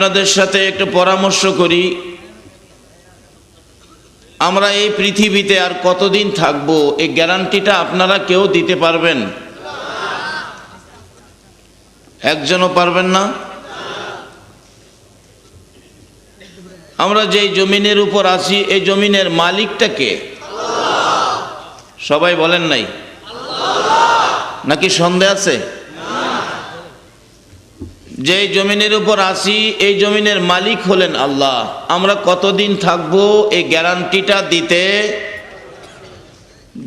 আপনাদের সাথে একটু পরামর্শ করি। আমরা এই পৃথিবীতে আর কতদিন থাকবো এই গ্যারান্টিটা আপনারা কেউ দিতে পারবেন? একজনও পারবেন না। আমরা যেই জমিনের উপর আছি এই জমিনের মালিকটা কে? সবাই বলেন নাই নাকি সন্দেহ আছে? যে জমিনের উপর আছি এই জমিনের মালিক হলেন আল্লাহ। আমরা কতদিন থাকবো এই গ্যারান্টিটা দিতে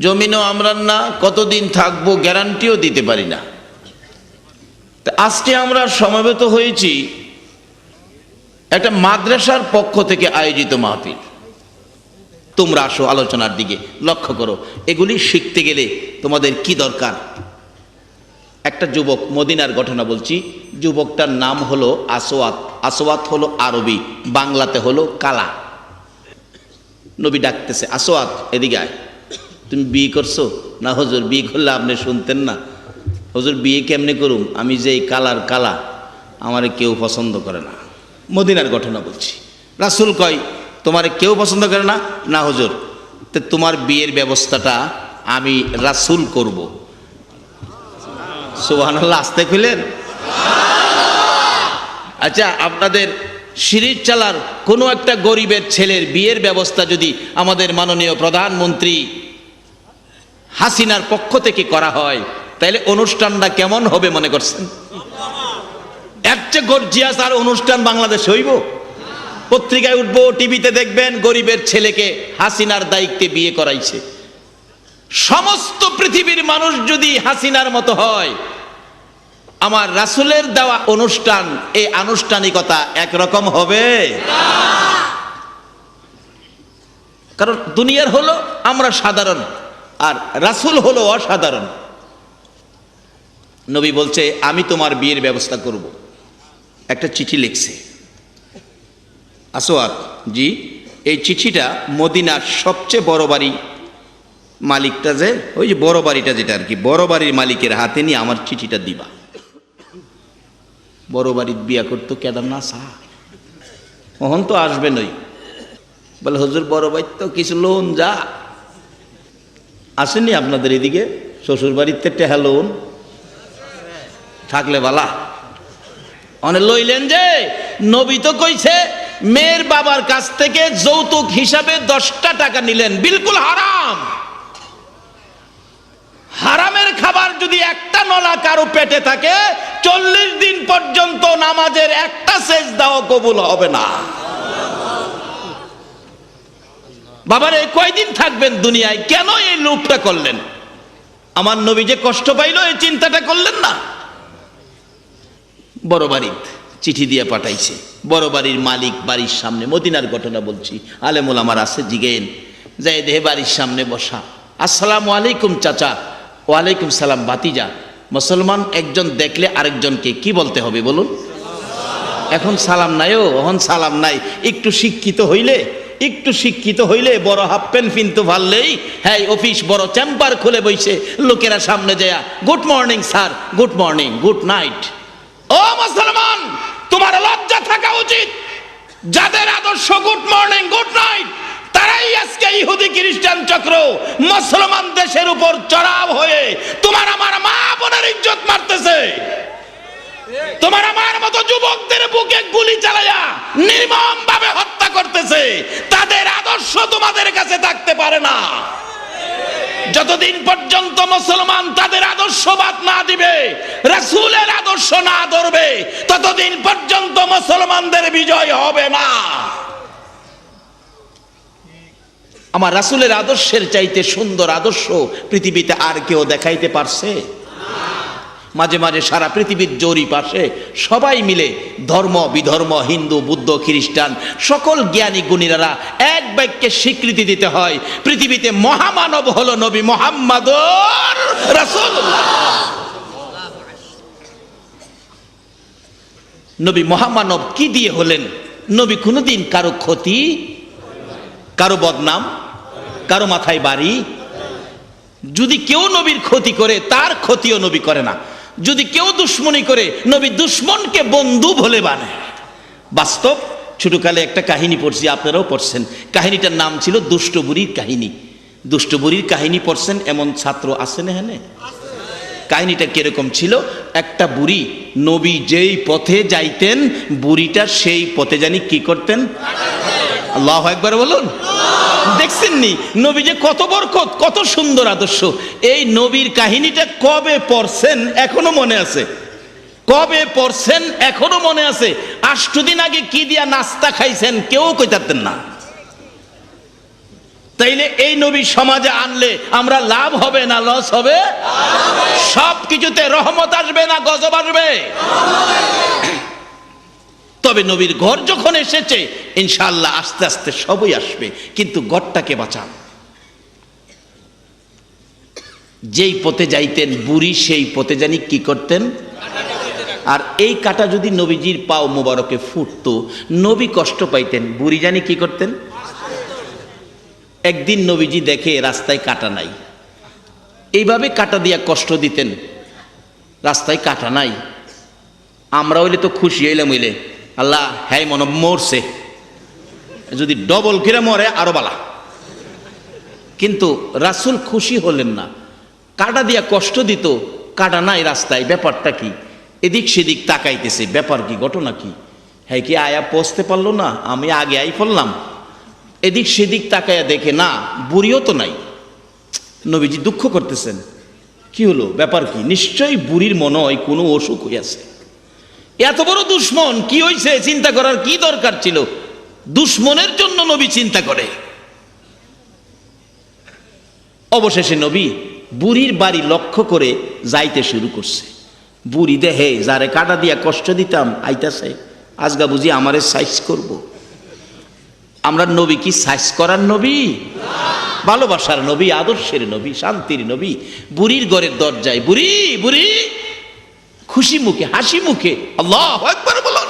জমিনও আমরা না, কতদিন থাকবো গ্যারান্টিও দিতে পারি না। আজকে আমরা সমবেত হয়েছি একটা মাদ্রাসার পক্ষ থেকে আয়োজিত মাহফিল। তোমরা আসো আলোচনার দিকে লক্ষ্য করো, এগুলি শিখতে গেলে তোমাদের কি দরকার। একটা যুবক, মদিনার ঘটনা বলছি, যুবকটার নাম হলো আসওয়াত। আসওয়াত হলো আরবি, বাংলাতে হলো কালা। নবী ডাকতেছে, আসওয়াত এদিকে আয়, তুমি বিয়ে করছো? না হুজুর, বিয়ে করলে আপনি শুনতেন না। হুজুর বিয়ে কেমনে করুম, আমি যে এই কালার কালা, আমারে কেউ পছন্দ করে না। মদিনার ঘটনা বলছি। রাসূল কয়, তোমারে কেউ পছন্দ করে না? না হুজুর, তো তোমার বিয়ের ব্যবস্থাটা আমি রাসূল করব। সুবহানাল্লাহ, আস্তে খুলেন। আচ্ছা, আপনাদের সিরিজ চালার কোনো একটা গরিবের ছেলের বিয়ের ব্যবস্থা যদি আমাদের মাননীয় প্রধানমন্ত্রী হাসিনার পক্ষ থেকে করা হয়, তাহলে অনুষ্ঠানটা কেমন হবে মনে করছেন? এর চেয়ে গর্জিয়াস আর অনুষ্ঠান বাংলাদেশে হইব? পত্রিকায় উঠবো, টিভিতে দেখবেন গরিবের ছেলেকে হাসিনার দায়িত্বে বিয়ে করাইছে। সমস্ত পৃথিবীর মানুষ যদি হাসিনার মতো হয়, আমার রাসূলের দেওয়া অনুষ্ঠান, এই আনুষ্ঠানিকতা একরকম হবে? কারণ দুনিয়ার হলো আমরা সাধারণ আর রাসূল হলো অসাধারণ। নবী বলছে, আমি তোমার বিয়ের ব্যবস্থা করব। একটা চিঠি লিখছে আসওয়াত জি। এই চিঠিটা মদিনার সবচেয়ে বড় বাড়ি মালিকটা, যে ওই যে বড় বাড়িটা যেটা আর কি, বড় বাড়ির মালিকের হাতে নিয়ে আমার চিঠিটা দিবা। বড় বাড়ির বিয়া করতো কেদার না সা, ওহন তো আসবে নই। বলে হুজুর বড় বাড়ি তো কিছু লোন যা আসেনি আপনাদের এদিকে, শ্বশুর বাড়িতে টেহা লোন থাকলে বালা অনেক লইলেন। যে নবী তো কইছে মেয়ের বাবার কাছ থেকে যৌতুক হিসাবে 10টা টাকা নিলেন, বিলকুল হারাম। হারামের খাবার যদি একটা নলা কারো পেটে থাকে, 40 দিন পর্যন্ত নামাজের একটা সেজদাও কবুল হবে না। বাবারে কয়দিন থাকবেন দুনিয়ায়, কেন এই লোভটা করলেন? আমার নবী যে কষ্ট পাইল এই চিন্তাটা করলেন না। বড় বাড়ির চিঠি দিয়ে পাঠাইছে, বড় বাড়ির মালিক বাড়ির সামনে, মদিনার ঘটনা বলছি, আলেমুল আমার আছে, জিগেন যাই দেহে বাড়ির সামনে বসা। আসসালামু আলাইকুম চাচা। ওয়ালাইকুম সালাম ভাতিজা। মুসলমান একজন দেখলে আরেকজনকে কি বলতে হবে বলুন? এখন সালাম নাই, এখন সালাম নাই। একটু শিক্ষিত হইলে বড় হাফ প্যান্ট পিনতে পারলেই, হ্যাঁ অফিস বড় চেম্বার খুলে বইছে, লোকেরা সামনে যায় good morning sir, good morning, good night. ও মুসলমান, তোমার লজ্জা থাকা উচিত। যাদের আদর্শ গুড মর্নিং গুড নাইট, তারাই আজকে ইহুদি খ্রিস্টান চক্র মুসলমান দেশের উপর চড়াও হয়ে তোমার আমার মা বোনের ইজ্জত মারতেছে। তোমার আমার মতো যুবকদের বুকে গুলি চালায়া নির্মম ভাবে হত্যা করতেছে। তাদের আদর্শ তোমাদের কাছে থাকতে পারে না। যতদিন পর্যন্ত মুসলমান তাদের আদর্শবাদ না দিবে, রাসূলের আদর্শ না ধরবে, ততদিন পর্যন্ত মুসলমানদের বিজয় হবে না। আমার রাসূলের আদর্শের চাইতে সুন্দর আদর্শ পৃথিবীতে আর কেউ দেখাইতে পারছে? মাঝে মাঝে সারা পৃথিবীর জরিপ আসে, সবাই মিলে ধর্ম বিধর্ম, হিন্দু বুদ্ধ খ্রিস্টান, সকল জ্ঞানী গুণীরা এক বাক্যে স্বীকৃতি দিতে হয়, পৃথিবীতে মহামানব হলো নবী মুহাম্মদুর রাসূলুল্লাহ। নবী মহামানব কি দিয়ে হলেন? নবী কোনোদিন কারো ক্ষতি, কারো বদনাম, কারো মাথায় বাড়ি। যদি কেউ নবীর ক্ষতি করে, তার ক্ষতিও নবী করে না। যদি কেউ দুশ্মনী করে, নবী দুশ্মনকে বন্ধু বলে বানায়। বাস্তব। ছোটকালে একটা কাহিনী পড়ছি, আপনারাও পড়ছেন। কাহিনীটার নাম ছিল দুষ্ট বুড়ির কাহিনী। দুষ্ট বুড়ির কাহিনী পড়ছেন এমন ছাত্র আছে না? হ্যাঁ। কাহিনীটা কিরকম ছিল? একটা বুড়ি, নবী যেই পথে যাইতেন বুড়িটা সেই পথে জানি কি করতেন? আল্লাহু আকবার বলুন। দেখছেন নি নবী যে কত বরকত, কত সুন্দর আদর্শ। এই নবীর কাহিনীটা কবে পড়ছেন এখনো মনে আছে? কবে পড়ছেন এখনো মনে আছে? 8 দিন আগে কি দিয়া নাস্তা খাইছেন কেউ কইতারতেন না। তাইলে এই নবী সমাজে আনলে আমরা লাভ হবে না লস হবে? সব কিছুতে রহমত আসবে না গজব আসবে? তবে নবীর ঘর যখন এসেছে ইনশাআল্লাহ আস্তে আস্তে সবই আসবে, কিন্তু ঘরটাকে বাঁচান। যেই পথে যাইতেন বুড়ি সেই পথে জানি কি করতেন? আর এই কাটা যদি নবীজির পাও মোবারকে ফুটতো নবী কষ্ট পাইতেন, বুড়ি জানি কি করতেন? একদিন নবীজি দেখে রাস্তায় কাটা নাই, এইভাবে কাটা দিয়া কষ্ট দিতেন, রাস্তায় কাটা নাই। আমরা হইলে তো খুশি হইলাম, হইলে আল্লাহ হ্যাঁ মনে মরছে, যদি ডবল করে মরে আরো বালা। কিন্তু রাসূল খুশি হলেন না, কাটা দিয়া কষ্ট দিত, কাটা নাই রাস্তায়, ব্যাপারটা কি? এদিক সেদিক তাকাইতেছে, ব্যাপার কি, ঘটনা কি? হ্যাঁ কি আয়া পৌঁছতে পারলো না, আমি আগে আই পড়লাম। এদিক সেদিক তাকায়া দেখে না বুড়িও তো নাই। নবীজি দুঃখ করতেছেন, কি হলো, ব্যাপার কি? নিশ্চয়ই বুড়ির মনে হয় কোনো অসুখ হইয়াছে। এত বড় দুশ্মন, কি হয়েছে চিন্তা করার কি দরকার ছিল? দুশ্মনের জন্য নবী চিন্তা করে। অবশেষে নবী বুড়ির বাড়ি লক্ষ্য করে যাইতে শুরু করছে। বুড়ি দেহে যারে কাটা দিয়া কষ্ট দিতাম আইতাছে, আজগা বুঝি আমারে সাইজ করব। আমরা নবী কি সাইজ করার নবী? ভালোবাসার নবী, আদর্শের নবী, শান্তির নবী। বুড়ির ঘরের দরজায় বুড়ি বুড়ি খুশি মুখে হাসি মুখে আল্লাহু আকবার বলুন।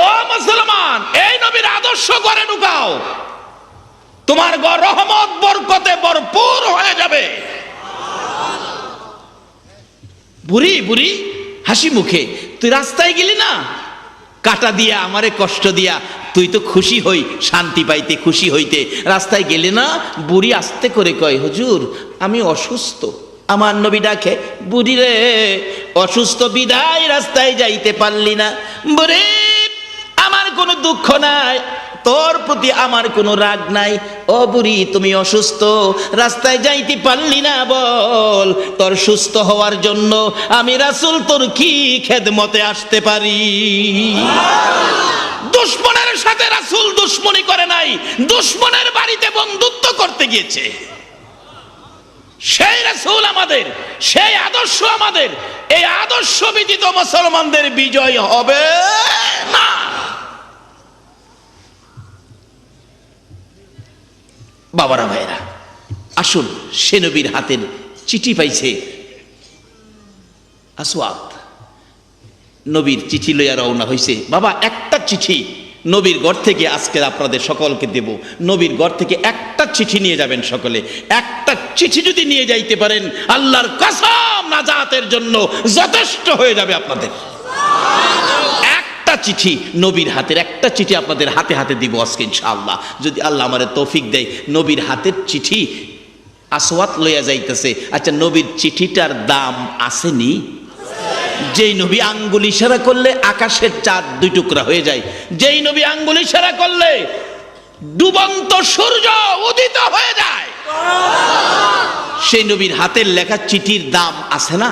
ও মুসলমান, এই নবীর আদর্শ ঘরে ঢুকাও, তোমার ঘর রহমত বরকতে ভরপুর হয়ে যাবে। বুড়ি বুড়ি হাসি মুখে, তুই রাস্তায় গেলি না কাটা দিয়া আমারে কষ্ট দিয়া, তুই তো খুশি হই, শান্তি পাইতে খুশি হইতে রাস্তায় গেলে না? বুড়ি আস্তে করে কয়, হুজুর আমি অসুস্থ। আমার নবী ডাকে, বুড়ি রে অসুস্থ বিদায় রাস্তায় যাইতে পারলি না? বুড়ি আমার কোনো দুঃখ নাই, তোর প্রতি আমার কোনো রাগ নাই। ও বুড়ি তুমি অসুস্থ, রাস্তায় যাইতে পারলি না, বল তোর সুস্থ হওয়ার জন্য আমি রাসূল তোর কি খেদমতে আসতে পারি? দুশ্মনের সাথে রাসূল দুশ্মনী করে নাই, দুশ্মনের বাড়িতে বন্ধুত্ব করতে গিয়েছে। সেই রাসূল আমাদের, সেই আদর্শ আমাদের। এই আদর্শ ব্যতীত মুসলমানদের বিজয় হবে না। বাবারা ভাইরা, আসুন, সে নবীর হাতের চিঠি পাইছে আসওয়াদ, নবীর চিঠি লইয়া রওনা হইছে। বাবা একটা চিঠি নবীর ঘর থেকে আজকে আপনাদের সকলকে দেব। নবীর ঘর থেকে একটা চিঠি নিয়ে যাবেন সকলে। একটা চিঠি যদি নিয়ে যাইতে পারেন আল্লাহর কসম নাজাতের জন্য যথেষ্ট হয়ে যাবে আপনাদের। একটা চিঠি নবীর হাতের, একটা চিঠি আপনাদের হাতে হাতে দিব আজকে ইনশাআল্লাহ, যদি আল্লাহ আমারে তৌফিক দেয়। নবীর হাতের চিঠি আসওয়াদ লইয়া যাইতেছে। আচ্ছা, নবীর চিঠিটার দাম আসেনি? যেই নবী আঙ্গুল ইশারা করলে আকাশের চাঁদ 2 টুকরা হয়ে যায়, যেই নবী আঙ্গুল ইশারা করলে ডুবন্ত সূর্য উদিত হয়ে যায়, সেই নবীর হাতের লেখা চিঠির দাম আছে না?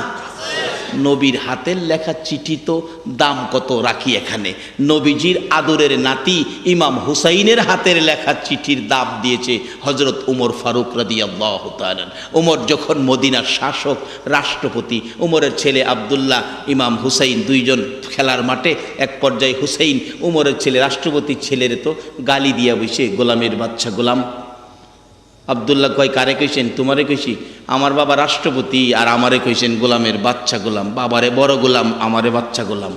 নবীর হাতের লেখা চিঠি তো দাম কত রাখি এখানে। নবীজির আদরের নাতি ইমাম হুসাইনের হাতের লেখা চিঠির দাম দিয়েছে হযরত উমর ফারুক রাদিয়াল্লাহু তাআলা। উমর যখন মদিনার শাসক, রাষ্ট্রপতি, উমরের ছেলে আব্দুল্লাহ, ইমাম হুসাইন, 2 জন খেলার মাঠে। এক পর্যায়ে হুসাইন উমরের ছেলে, রাষ্ট্রপতির ছেলেরে তো গালি দিয়া বসে, গোলামের বাচ্চা গোলাম। আব্দুল্লাহ কয়, কারে কইছেন? তোমারে কইছি। আমার বাবা রাষ্ট্রপতি আর আমারে কইছেন গোলামের বাচ্চা গোলাম। বাবারে বড় গোলাম, আমারে বাচ্চা গোলাম,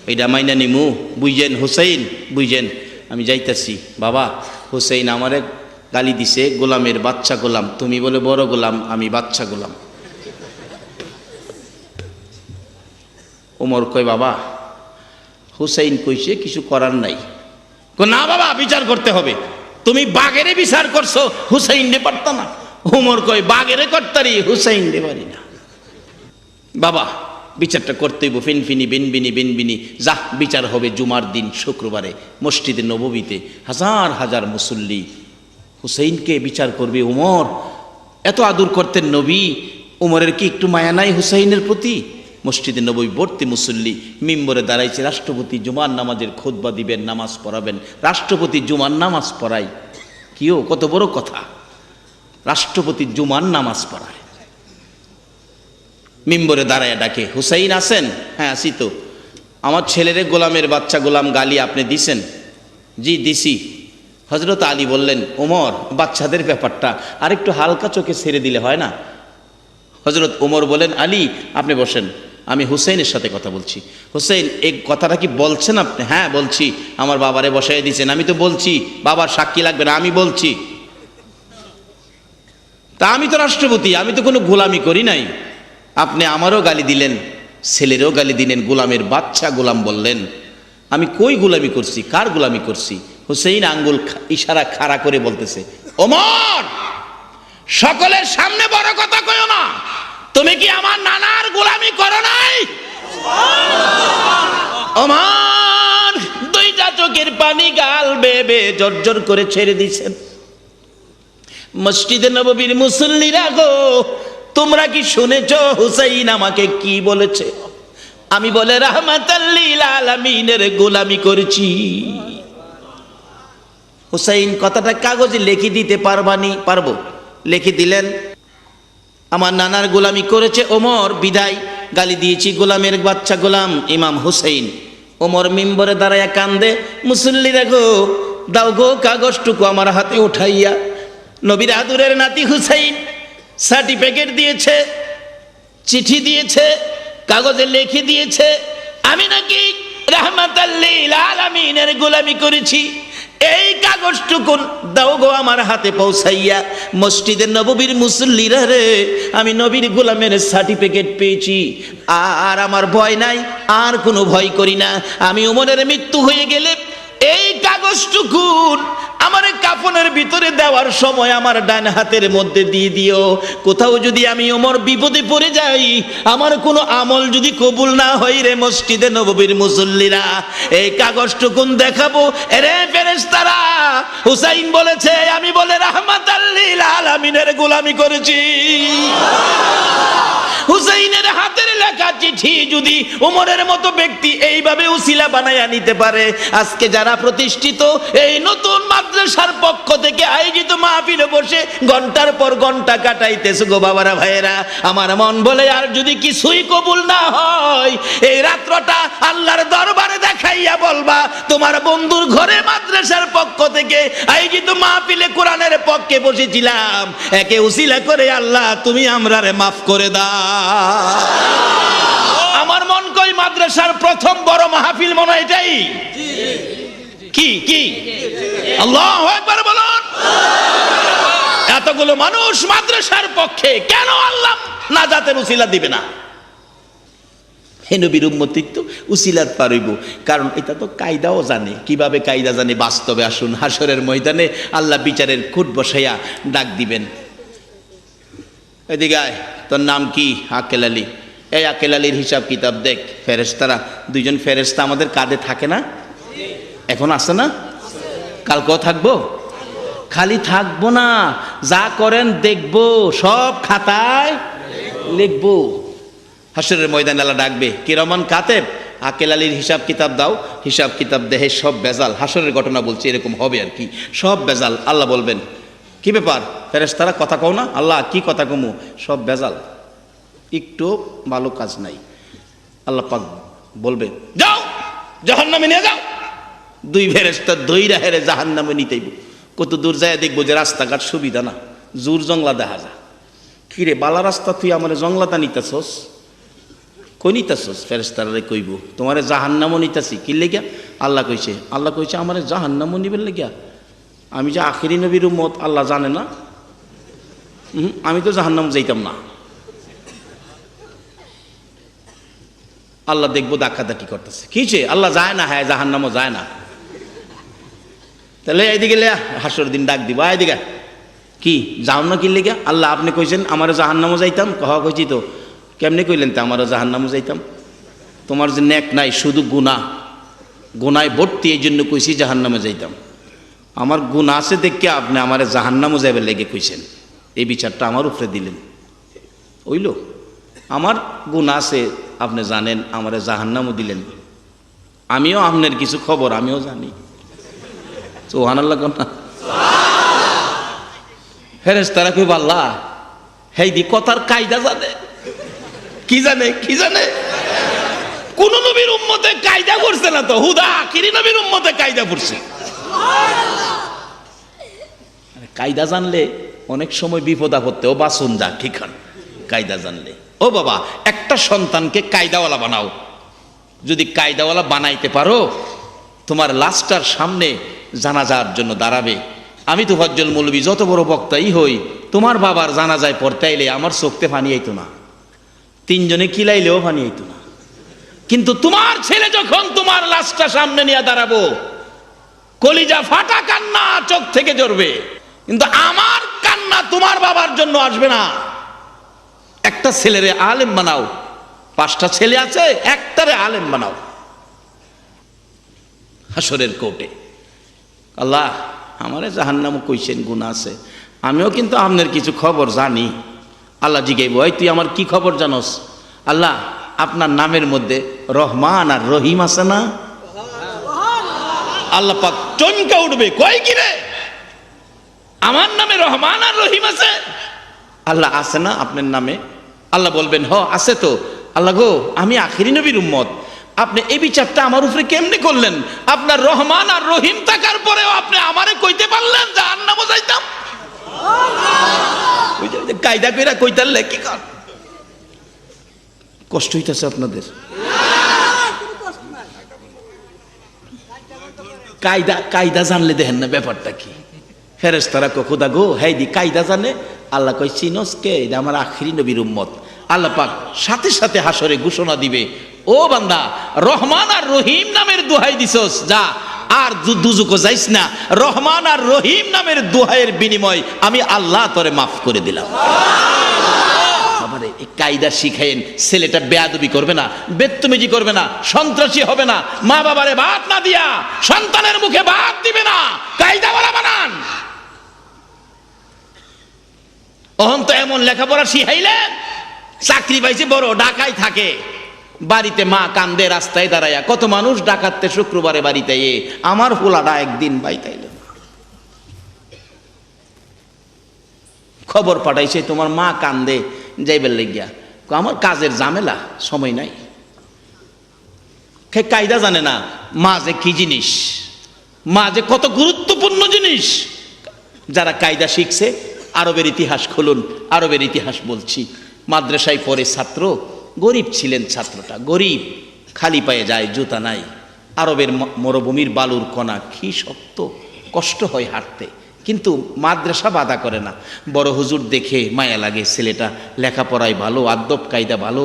এইটা মাইনা নিমু? বুঝছেন হুসাইন, বুঝছেন? আমি যাইতাছি। বাবা, হুসাইন আমারে গালি দিছে গোলামের বাচ্চা গোলাম, তুমি বলে বড় গোলাম, আমি বাচ্চা গোলাম। ওমর কয়, বাবা হুসাইন কইছে কিছু করার নাই। না বাবা, বিচার করতে হবে। তুমি বাগেরে বিচার করছো, হুসাইন রে পারত না। উমর কই বাগেরে করতারি, হুসাইন রে পারি না। বাবা বিচারটা করতে হইব, ফিনফিনি বিনবিনি বিনবিনি। যা বিচার হবে জুমার দিন শুক্রবারে মসজিদে নববীতে, হাজার হাজার মুসল্লি হুসাইনকে বিচার করবে। উমর এত আদর করতেন নবী, উমরের কি একটু মায়া নাই হুসাইনের প্রতি? মসজিদে নবী ভর্তি মুসল্লি, মিম্বরে দাঁড়াইছে। রাষ্ট্রপতি জুমার নামাজের খুতবা দিবেন, নামাজ পড়াবেন। রাষ্ট্রপতি জুমার নামাজ পড়ায়, কিও কত বড় কথা, রাষ্ট্রপতি জুমার নামাজ পড়ায়। মিম্বরে দাঁড়ায় ডাকে, হুসাইন আছেন? হ্যাঁ আছি তো। আমার ছেলেরে গোলামের বাচ্চা গোলাম গালি আপনি দিছেন? জি দিছি। হযরত আলী বললেন, ওমর বাচ্চাদের ব্যাপারটা আরেকটু হালকা চোখে ছেড়ে দিলে হয় না? হযরত ওমর বলেন, আলী আপনি বসেন, আমি হুসাইনের সাথে কথা বলছি। হুসাইন এই কথাটা কি বলছেন আপনি? হ্যাঁ বলছি। আমার বাবারে বসাই দিয়েছেন। আমি তো বলছি, বাবার সাক্ষী লাগবে না, আমি বলছি। তা আমি তো রাষ্ট্রপতি, আমি তো কোনো গোলামি করি নাই। আপনি আমারও গালি দিলেন, ছেলেরও গালি দিলেন, গোলামের বাচ্চা গোলাম বললেন। আমি কই গোলামি করছি, কার গোলামি করছি? হুসাইন আঙ্গুল ইশারা খাড়া করে বলতেছে, ওমর সকলের সামনে বড় কথা কইও না। তুমি কি আমার নানার গোলামি করো নাই? ওমর দুইটা চোখের পানি গাল বেবে জর্জর করে ছেড়ে দিয়েছেন। মসজিদে নববীর মুসল্লিরা গো, তোমরা কি শুনেছ হুসাইন আমাকে কি বলেছে? আমি বলে রাহমাতাল লিল আলামিনের গোলামি করেছি। হুসাইন কথাটা কাগজে লিখে দিতে পারবানি? পারবো। লিখে দিলেন, আমার নানার গোলামি করেছে ওমর, বিদায় গালি দিয়েছি গোলামের বাচ্চা গোলাম ইমাম হুসাইন। ওমর মিম্বরে দাঁড়ায়া কান্দে, মুসল্লিরা গো দাও গো কাগজটুকু আমার হাতে উঠাইয়া। নবীর আদরের নাতি হুসাইন সার্টিফিকেট দিয়েছে, চিঠি দিয়েছে, কাগজে লিখে দিয়েছে, আমি নাকি রাহমাতাল লিল আলামিনের গোলামি করেছি। এই কাগজটুকু দাও গো আমার হাতে পৌঁছাইয়া। মসজিদের নববীর মুসল্লিরা রে, আমি নবীর গোলামের সার্টিফিকেট পেয়েছি, আর আমার ভয় নাই, আর কোনো ভয় করি না। আমি ওমরের মৃত্যু হয়ে গেলে এই কাগজটুকু আমার কাফনের ভিতরে দেওয়ার সময় আমার ডান হাতের মধ্যে দিয়ে দিও। কোথাও যদি আমি ওমর বিপদে পড়ে যাই, আমার কোনো আমল যদি কবুল না হয় রে মসজিদে নববীর মুসল্লিরা, এই কাগজটুকু দেখাবো, এরে ফেরেশতারা হুসাইন বলেছে আমি বলে রাহমাতাল লিল আলামিনের গোলামি করেছি। হুসাইনের হাতের লেখা চিঠি যদি ওমরের মতো ব্যক্তি এইভাবে উসিলা বানায়া নিতে পারে, আজকে যারা প্রতিষ্ঠিত এই নতুন মাদ্রাসার পক্ষ থেকে আয়োজিত মাহফিলে বসে ঘন্টার পর ঘন্টা কাটাইতেছে গো বাবারা ভাইয়েরা, আমার মন বলে আর যদি কিছুই কবুল না হয়, এই রাত্রটা আল্লাহর দরবারে দেখাইয়া বলবা তোমার বন্ধুর ঘরে মাদ্রাসার পক্ষ থেকে আয়োজিত মাহফিলে কোরআনের পক্ষে বসেছিলাম, একে উসিলা করে আল্লাহ তুমি আমরারে মাফ করে দাও। আমার মন কই মাদ্রাসার প্রথম বড় মাহফিল মনে হয় এটাই। কি কি আল্লাহু আকবার বলুন। এতগুলো মানুষ মাদ্রাসার পক্ষে, কেন আল্লাহ নাজাতের উসিলা দিবে না? হে নবীর উম্মতি তো উসিলাত পারিব, কারণ এটা তো কায়দাও জানে। কিভাবে কায়দা জানে? বাস্তবে আসুন, হাসরের ময়দানে আল্লাহ বিচারের খুঁট বসাইয়া ডাক দিবেন, এদিকে আয়, তোর নাম কি? আকেল আলী। এই আকেল আলীর হিসাব কিতাব দেখ। ফেরেশতারা, দুইজন ফেরেশতা আমাদের কাঁধে থাকে না? এখন আছে না? কালকেও থাকবো? খালি থাকবো না, যা করেন দেখবো, সব খাতায় লিখবো। হাসরের ময়দানে আল্লাহ ডাকবে, কিরমান কাতেব আকেল আলীর হিসাব কিতাব দাও। হিসাব কিতাব দেহে সব বেজাল। হাসরের ঘটনা বলছি, এরকম হবে আর কি, সব বেজাল। আল্লাহ বলবেন, কি ব্যাপার ফেরেশতারা কথা কও না? আল্লাহ কি কথা কমু? সব বেজাল, একটু ভালো কাজ নাই। আল্লাহ পাক বলবে, যাও জাহান্নামে নিয়ে যাও। দুই ফেরেশতা দইরা হেরে জাহান্নামে নিতেইব। কত দূর যায় দেখবো যে রাস্তাঘাট সুবিধা না, জোর জংলা দেখা যায়। কিরে বালা রাস্তা তুই আমার জংলাটা নিতেছস? কই নিতেছস? ফেরেশতারে কইব, তোমারে জাহান্নামও নিতেছি। কি লেগিয়া? আল্লাহ কইছে আমার জাহান্নামও নিবেন লেগিয়া? আমি যে আখিরি নবীর উম্মত, আল্লাহ জানে না? আমি তো জাহান্নাম যাইতাম না। আল্লাহ দেখবো ধাক্কাধাক্কি করতেছে, কিছে আল্লাহ যায় না, হ্যাঁ জাহান্নামও যায় না। তাহলে এইদিকে হাসর দিন ডাক দিব, এদিকে কি যাও না কি লেগে? আল্লাহ আপনি কইছেন আমারও জাহান্নামও যাইতাম, কহা কইছি তো, কেমনি কইলেন তো আমারও জাহান্নামও যাইতাম? তোমার যে নেক নাই, শুধু গুনাহ, গুনায় ভর্তি, এই জন্য কইছি জাহান্নামে যাইতাম। আমার গুনাহ আছে দেখে আপনি আমার জাহান্নামও যাইবার লেগে কইছেন, এই বিচারটা আমার উপরে দিলেন। ওইল আমার গুনাহ আছে, আপনি জানেন, আমার জাহান্নামও দিলেন। আমিও আপনার কিছু খবর আমিও জানি। সুবহানাল্লাহ না? ফেরেশতারা কইব আল্লাহ হেই দি কথার কায়দা জানে, কি জানে, কি জানে? কোন নবীর উম্মতে কায়দা করছে না তো, হুদা আখিরি নবীর উম্মতে কায়দা করছে। কায়দা জানলে অনেক সময় বিপদ আপদতেও বাঁচুন যা, ঠিক কায়দা জানলে। ও বাবা, একটা সন্তানকে কায়দাওয়ালা বানাও, যদি কায়দাওয়ালা বানাইতে পারো, তোমার লাশটার সামনে জানাজার জন্য দাঁড়াবে। আমি তো ফজল মৌলবী যত বড় বক্তাই হই, তোমার বাবার জানাজায় পড়তে আইলে আমার চোখতে পানি আইতো না, তিনজনে কিলাইলেও পানি আইতো না। কিন্তু তোমার ছেলে যখন তোমার লাশটা সামনে নিয়ে দাঁড়াবো, কলিজা ফাটা কান্না চোখ থেকে ঝরবে, কিন্তু আমার কান্না তোমার বাবার জন্য আসবে না। একটা ছেলেরে আলেম বানাও, 5টা ছেলে আছে, একটারে আলেম বানাও হাসরের কোর্টে। আল্লাহ আমারে জাহান্নামও কইছেন, গুনাহ আছে, আমিও কিন্তু আপনার কিছু খবর জানি। আল্লাহ জিগাইব, ওই তুই আমার কি খবর জানোস? আল্লাহ আপনার নামের মধ্যে রহমান আর রহিম আছে না? আল্লাহ পাক চমকে উঠবে, কই কি রে, আমার নামে রহমান আর রহিম আছে? আল্লাহ আছে না আপনার নামে? আল্লাহ বলবেন হ আছে তো। আল্লাহ গো, আমি আখিরি নবীর উম্মত, আপনি এই বিচারটা আমার উপরে কেমনে করলেন? আপনার রহমান আর রহিম থাকার পরেও আপনি আমারে কইতে পারলেন জাহান্নামে যাইতাম? কায়দা কইরা কইতারলে কি কর, কষ্ট হইতেছে আপনাদের? কায়দা কায়দা জানলে দেখেন না ব্যাপারটা কি। ফেরেশতারা কো খোদা গো, হ্যাঁ দি কায়দা জানে। আল্লাহ কই চিনোস কে? এটা আমার আখিরি নবীর উম্মত। আল্লাহ পাক সাথে সাথে হাসরে ঘোষণা দিবে, ও বান্দা, রহমান আর রহিম নামের দোহাই দিছস, যা আর দুজুকো যাইস না। রহমান আর রহিম নামের দোহাইয়ের বিনিময় আমি আল্লাহ তোরে মাফ করে দিলাম। এই কায়দা শিখাইন, ছেলেটা বেয়াদবি করবে না, বেত্তমিজি করবে না, সন্ত্রাসী হবে না, মা বাবারে ভাত না দিয়া সন্তানের মুখে ভাত দিবে না, কায়দাওয়ালা বানান। অহন তো এমন লেখাপড়া শিখাইলেন, চাকরি পাইছে বড়, ঢাকায় থাকে, বাড়িতে মা কান্দে রাস্তায় দাঁড়াইয়া। কত মানুষ ডাকাতে শুক্রবারে বাড়িতে আমার পোলাটা একদিন বাইতাইল, খবর পাঠাইছে তোমার মা কান্দে যাইবার লেগিয়া, আমার কাজের ঝামেলা, সময় নাই। কায়দা জানে না মা যে কি জিনিস, মা যে কত গুরুত্বপূর্ণ জিনিস। যারা কায়দা শিখছে, আরবের ইতিহাস খুলুন, আরবের ইতিহাস বলছি। মাদ্রাসায় পড়ে ছাত্র, গরিব ছিলেন ছাত্রটা, গরিব, খালি পায়ে যায়, জুতা নাই। আরবের মরুভূমির বালুর কণা, কি শক্ত, কষ্ট হয় হাঁটতে, কিন্তু মাদ্রাসা বাধা করে না। বড় হুজুর দেখে মায়া লাগে, ছেলেটা লেখাপড়ায় ভালো, আদব কায়দা ভালো,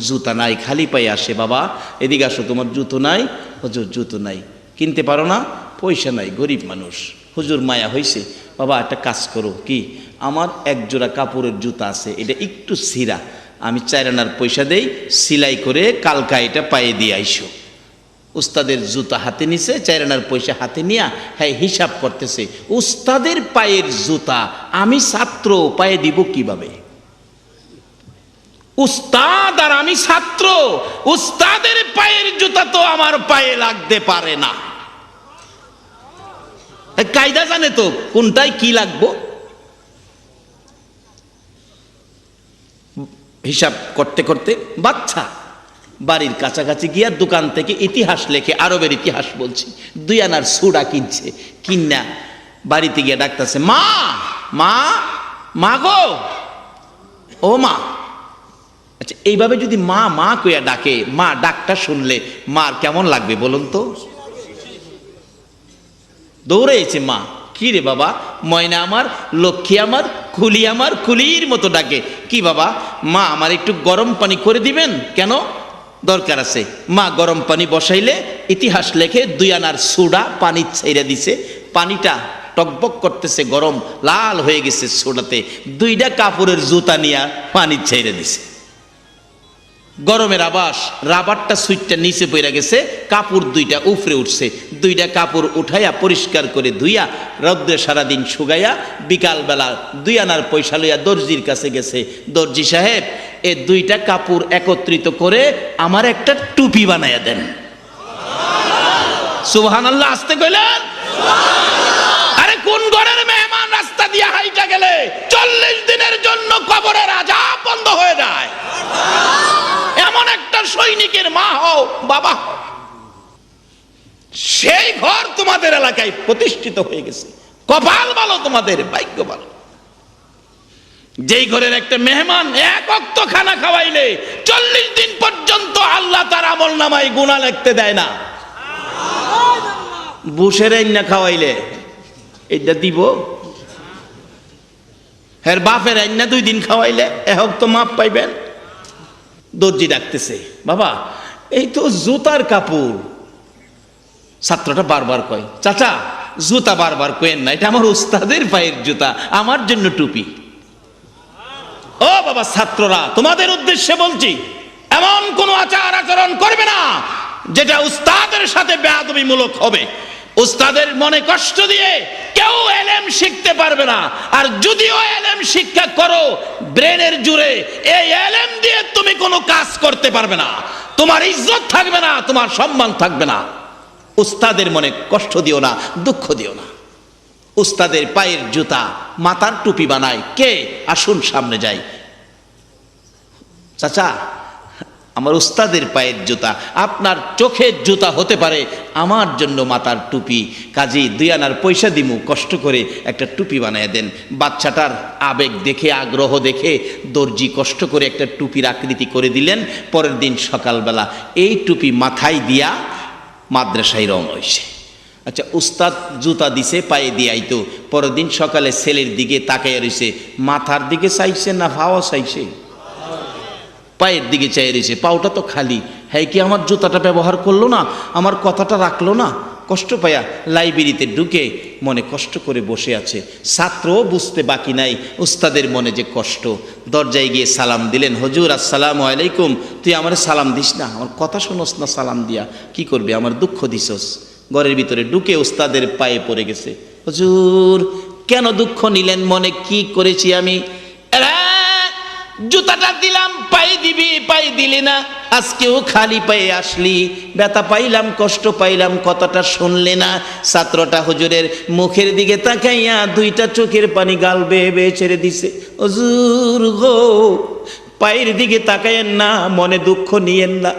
জুতা নাই, খালি পায়ে আসে। বাবা এদিকে আসো, তোমার জুতো নাই? হুজুর জুতো নাই। কিনতে পারো না? পয়সা নাই, গরিব মানুষ। হুজুর মায়া হয়েছে, বাবা একটা কাজ করো, কি আমার এক জোড়া কাপড়ের জুতা আছে, এটা একটু ছিঁড়া, আমি 4 আনার পয়সা দেই, সেলাই করে কালকা এটা পায়ে দিয়ে আইসো। উস্তাদের জুতা হাতে নিছে, 4 আনার পয়সা হাতে নিয়া হ্যাঁ হিসাব করতেছে, উস্তাদের পায়ের জুতা আমি ছাত্র পায়ে দিব কিভাবে? উস্তাদ আর আমি ছাত্র, উস্তাদের পায়ের জুতা তো আমার পায়ে লাগতে পারে না। কায়দা জানে তো কোনটাই কি লাগবো। হিসাব করতে করতে বাচ্চা বাড়ির কাছাকাছি গিয়া দোকান থেকে ইতিহাস লেখে, আরবের ইতিহাস বলছি, 2 আনার সুডা কিনছে, কিনা বাড়িতে গিয়া ডাকতেছে, মা মা মা গো, ও মা। আচ্ছা এইভাবে যদি মা মা কইয়া ডাকে, মা ডাকটা শুনলে মার কেমন লাগবে বলুন তো? দৌড়েছে মা, কি রে বাবা, ময়না আমার, লক্ষ্মী আমার, কুলি আমার, কুলির মতো ডাকে। কি বাবা? মা আমার একটু গরম পানি করে দিবেন। কেন? দরকার আছে। মা গরম পানি বসাইলে ইতিহাস লেখে 2 আনার সোডা পানি ছেড়ে দিছে, পানিটা টকবক করতেছে, গরম লাল হয়ে গেছে সোডাতে, 2টা কাপড়ের জুতা নিয়ে পানি ছেড়ে দিছে। গরমের আবাস, রাবারটা সুইচটা নিচে পড়ে গেছে, কাপড় 2টা উপরে উঠছে, 2টা কাপড় উঠাইয়া পরিষ্কার করে ধুইয়া রৌদ্রে সারাদিন শুকাইয়া বিকালবেলা 2 আনার পয়সা লইয়া দর্জির কাছে গেছে। দর্জি সাহেব, এই 2টা কাপড় একত্রিত করে আমার একটা টুপি বানাইয়া দেন। সুবহানাল্লাহ, আসতে কইলেন। আরে কোন ঘরের মেহমান রাস্তা দিয়ে হাইটা গেলে 40 দিনের জন্য কবরের আযাব বন্ধ হয়ে যায়? এমন একটা সৈনিকের মা হও, বাবা হও, সেই ঘর তোমাদের এলাকায় প্রতিষ্ঠিত হয়ে গেছে। কপাল ভালো তোমাদের, ভাগ্য ভালো। যেই ঘরের একটা মেহমান 1 ওয়াক্ত খানা খাওয়াইলে 40 দিন পর্যন্ত আল্লাহ তার আমল নামায় গুনাহ লিখতে দেয় না। বুসের রান্না খাওয়াইলে এটা দিব, হের বাপের রান্না 2 দিন খাওয়াইলে এক তো মাপ পাইবেন। দর্জি ডাকতেছে, বাবা এই তো জুতার কাপড়। ছাত্রটা বারবার কয়, চাচা জুতা বারবার কয়েন না, এটা আমার উস্তাদের পায়ের জুতা, আমার জন্য টুপি। ও বাবা, ছাত্ররা তোমাদের উদ্দেশ্যে বলছি, এমন কোন আচার আচরণ করবে না যেটা উস্তাদের সাথে বেয়াদবিমূলক হবে। উস্তাদের মনে কষ্ট দিয়ে কেউ এলেম শিখতে পারবে না। আর যদিও এলেম শিক্ষা করো ব্রেনের জুড়ে, এই এলেম দিয়ে তুমি কোনো কাজ করতে পারবে না, তোমার ইজ্জত থাকবে না, তোমার সম্মান থাকবে না। উস্তাদের মনে কষ্ট দিও না, দুঃখ দিও না। উস্তাদের পায়ের জুতা মাথার টুপি বানায় কে? আসুন সামনে যাই। চাচা, আমার উস্তাদের পায়ের জুতা, আপনার চোখের জুতা হতে পারে, আমার জন্য মাথার টুপি। কাজী 2 আনার পয়সা দিমু, কষ্ট করে একটা টুপি বানিয়ে দেন। বাচ্চাটার আবেগ দেখে, আগ্রহ দেখে দর্জি কষ্ট করে একটা টুপির আকৃতি করে দিলেন। পরের দিন সকালবেলা এই টুপি মাথায় দিয়া মাদ্রাসায় রওনা হইছে। আচ্ছা, উস্তাদ জুতা দিছে, পায়ে দিয়াই তো। পরের দিন সকালে ছেলের দিকে তাকাইয়া রইছে, মাথার দিকে চাইছে না ভাওয়া চাইছে? পায়ের দিকে চাই রয়েছে, পাওটা তো খালি। হ্যাঁ, কি আমার জুতাটা ব্যবহার করলো না, আমার কথাটা রাখলো না? কষ্ট পায়া লাইব্রেরিতে ঢুকে মনে কষ্ট করে বসে আছে। ছাত্রও বুঝতে বাকি নাই উস্তাদের মনে যে কষ্ট। দরজায় গিয়ে সালাম দিলেন, হুজুর আসসালামু আলাইকুম। তুই আমার সালাম দিস না, আমার কথা শোনস না সালাম দিয়া, কি করবে, আমার দুঃখ দিছস। ঘরের ভিতরে ঢুকে উস্তাদের পায়ে পড়ে গেছে। হুজুর কেন দুঃখ নিলেন, মনে কি করেছি আমি? জুতাটা দিলাম, পায়ে দিবি, পায়ে দিলি না। আজকেও খালি পায়ে আসলি, ব্যথা পাইলাম, কষ্ট পাইলাম, কথাটা শুনলে না। ছাত্রটা হুজুরের মুখের দিকে তাকাইয়া 2টা চোখের পানি গাল বেয়ে বেয়ে ছেড়ে দিছে। হুজুর গো, পায়ের দিকে তাকাইয়েন না, মনে দুঃখ নিয়েন না।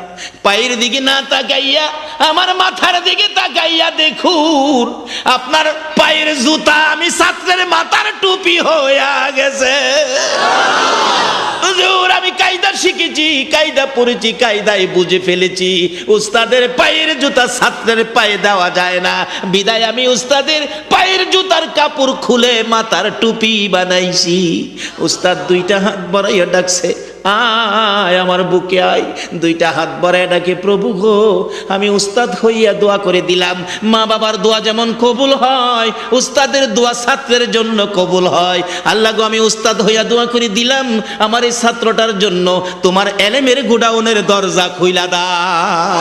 পায়ের দিকে না তাকাইয়া আমার মাথার দিকে তাকাইয়া দেখুন, আপনার পায়ের জুতা আমি ছাত্রের মাথার টুপি হইয়া গেছে। হুজুর, আমি কায়দা শিখেছি, কায়দা পড়েছি, কায়দায় বুঝে ফেলেছি, উস্তাদের পায়ের জুতা ছাত্রের পায়ে দেওয়া যায় না, বিদায় আমি উস্তাদের পায়ের জুতার কাপড় খুলে মাথার টুপি বানাইছি। উস্তাদ 2টা হাত বাড়াইয়া ডাকছে, আয় আমার বুকে আয়। 2টা হাত বাড়াইয়া ডাকে, প্রভু গো, আমি উস্তাদ হইয়া দোয়া করে দিলাম। মা বাবার দোয়া যেমন কবুল হয়, উস্তাদের দোয়া ছাত্রের জন্য কবুল হয়। আল্লাহ গো, আমি উস্তাদ হইয়া দোয়া করে দিলাম, আমার এই ছাত্রটার জন্য তোমার এলেমের গোডাউনের দরজা খুইলা দাও।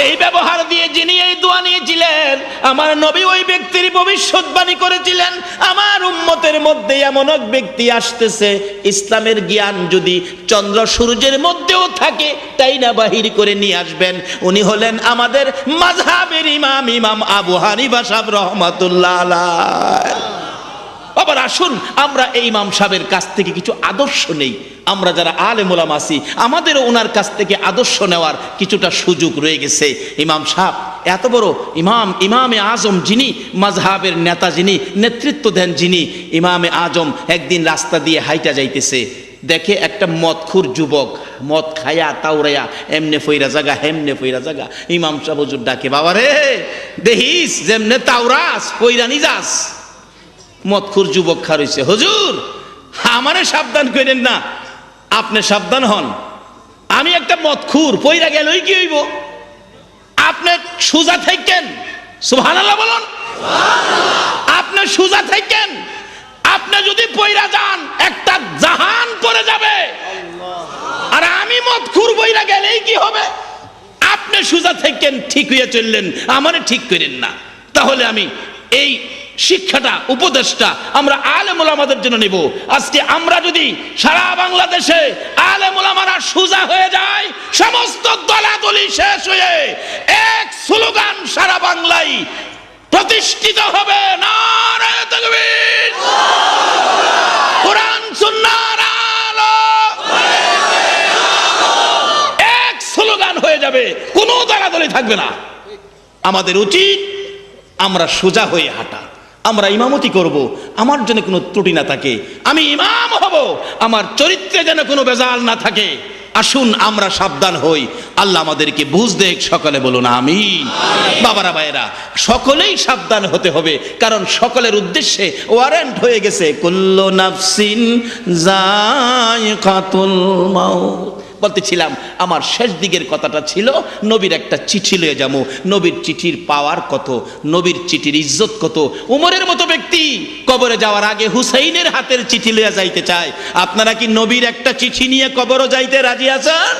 এই ব্যবহার দিয়ে যিনি এই দোয়া নিয়েছিলেন, আমার নবী ওই ব্যক্তির ভবিষ্যৎবাণী করেছিলেন, আমার উম্মতের মধ্যে এমন এক ব্যক্তি আসতেছে, ইসলামের জ্ঞান যদি চন্দ্র সূর্যের মধ্যেও থাকে তাই না বাহির করে নিয়ে আসবেন। উনি হলেন আমাদের মাযহাবের ইমাম, ইমাম আবু হানিফা সাহেব রাহমাতুল্লাহ আলাইহি। আবার আসুন আমরা এই ইমাম সাহেবের কাছ থেকে কিছু আদর্শ নেই। আমরা যারা আলেম ওলামা আছি, আমাদেরও ওনার কাছ থেকে আদর্শ নেওয়ার কিছুটা সুযোগ রয়ে গেছে। ইমাম সাহেব এত বড় ইমাম, ইমামে আজম যিনি, মাযহাবের নেতা যিনি, নেতৃত্ব দেন যিনি, ইমামে আজম একদিন রাস্তা দিয়ে হাইটা যাইতেছে, দেখে একটা মদখুর যুবক মদ খায়া তাওরাইয়া এমনে ফইরা জাগা, হেমনে ফইরা জাগা। ইমাম সাহেব হুজুর ডাকে, বাবা রে, দেখিস যেমনে তাওরাস ফইরা নি যাস। মদখুর যুবক খার হইছে, হুজুর আমারে সাবধান করেন না, আপনি সাবধান হন, আমি একটা মদখুর, পইরা গেলই কি হইব? আপনি সোজা থাকেন, সুবহানাল্লাহ বলুন। আপনি সোজা থাকেন, আপনি যদি পইরা যান একটা জাহান পড়ে যাবে। আর আমি মদখুর পইরা গেলেই কি হবে? আপনি সোজা থাকেন, ঠিক হইয়া চললেন, আমারে ঠিক করেন না। তাহলে আমি এই শিক্ষাটা, উপদেশটা আমরা আলেম ওলামাদের জন্য নেব। আজকে আমরা যদি সারা বাংলাদেশে আলেম ওলামারা সোজা হয়ে যায়, সমস্ত দলাদলি শেষ হয়ে এক স্লোগান সারা বাংলায় প্রতিষ্ঠিত হবে, নারায়ে তাকবীর, কোরআন সুন্নাহর আলো, এক স্লোগান হয়ে যাবে, কোনো দলাদলি থাকবে না। আমাদের উচিত আমরা সোজা হয়ে হাঁটা। আমরা ইমামতি করব, আমার জন্য কোনো ত্রুটি না থাকে। আমি ইমাম হব, আমার চরিত্রে যেন কোনো বেজাল না থাকে। আসুন আমরা সাবধান হই, আল্লাহ আমাদেরকে বুঝ দেখ। সকলে বলুন আমিন। বাবারা ভাইয়েরা, সকলেই সাবধান হতে হবে, কারণ সকলের উদ্দেশ্যে ওয়ারেন্ট হয়ে গেছে, কুল্লু নাফসিন যায়িকাতুল মাউত। বলতেছিলাম আমার শেষ দিকের কথাটা ছিল নবীর একটা চিঠি লয়ে যাবো। নবীর চিঠির পাওয়ার কত, নবীর চিঠির ইজ্জত কত। উমরের মতো ব্যক্তি কবরে যাওয়ার আগে হুসাইনের হাতের চিঠি লইয়া যাইতে চায়। আপনারা কি নবীর একটা চিঠি নিয়ে কবরও যাইতে রাজি আছেন?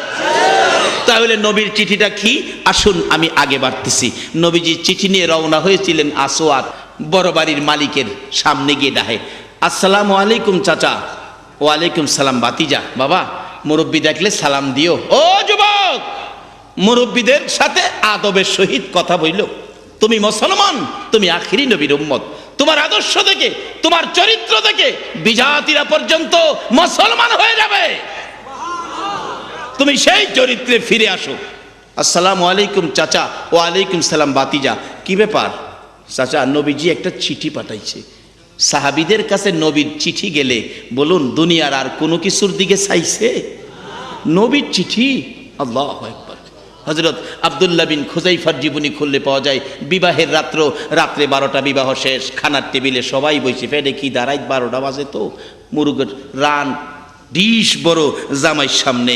তাহলে নবীর চিঠিটা কি? আসুন আমি আগে বাড়তেছি। নবীজি চিঠি নিয়ে রওনা হয়েছিলেন আসওয়াদ বড় বাড়ির মালিকের সামনে গিয়ে ডাহে, আসসালামু আলাইকুম চাচা। ওয়ালাইকুম সালাম বাতিজা। বাবা, মুরব্বী দেখলে সালাম দিও। ও যুবক, মুরব্বীদের সাথে আদবের সহিত কথা বইল। তুমি মুসলমান, তুমি আখিরি নবীর উম্মত। তোমার আদর্শ থেকে, তোমার চরিত্র থেকে বিজাতিরা পর্যন্ত মুসলমান হয়ে যাবে। তুমি সেই চরিত্রে ফিরে আসো। আসসালামু আলাইকুম চাচা। ওয়ালাইকুম সালাম বাতিজা। কি ব্যাপার চাচা? নবীজি একটা চিঠি পাঠাইছে। সাহাবীদের কাছে নবীর চিঠি গেলে বলুন দুনিয়ার আর কোনো কিছুর দিকে চাইছে? নবীর চিঠি। আল্লাহু আকবার। হযরত আব্দুল্লাহ বিন খুযাইফার জীবনী খুললে পাওয়া যায়, বিবাহের রাত্রে 12টা বিবাহ শেষ, খানার টেবিলে সবাই বসে, ফেডে কি দাঁড়াই 12টা বাজে তো, মুরগের রান ডিশ বড় জামাইয়ের সামনে।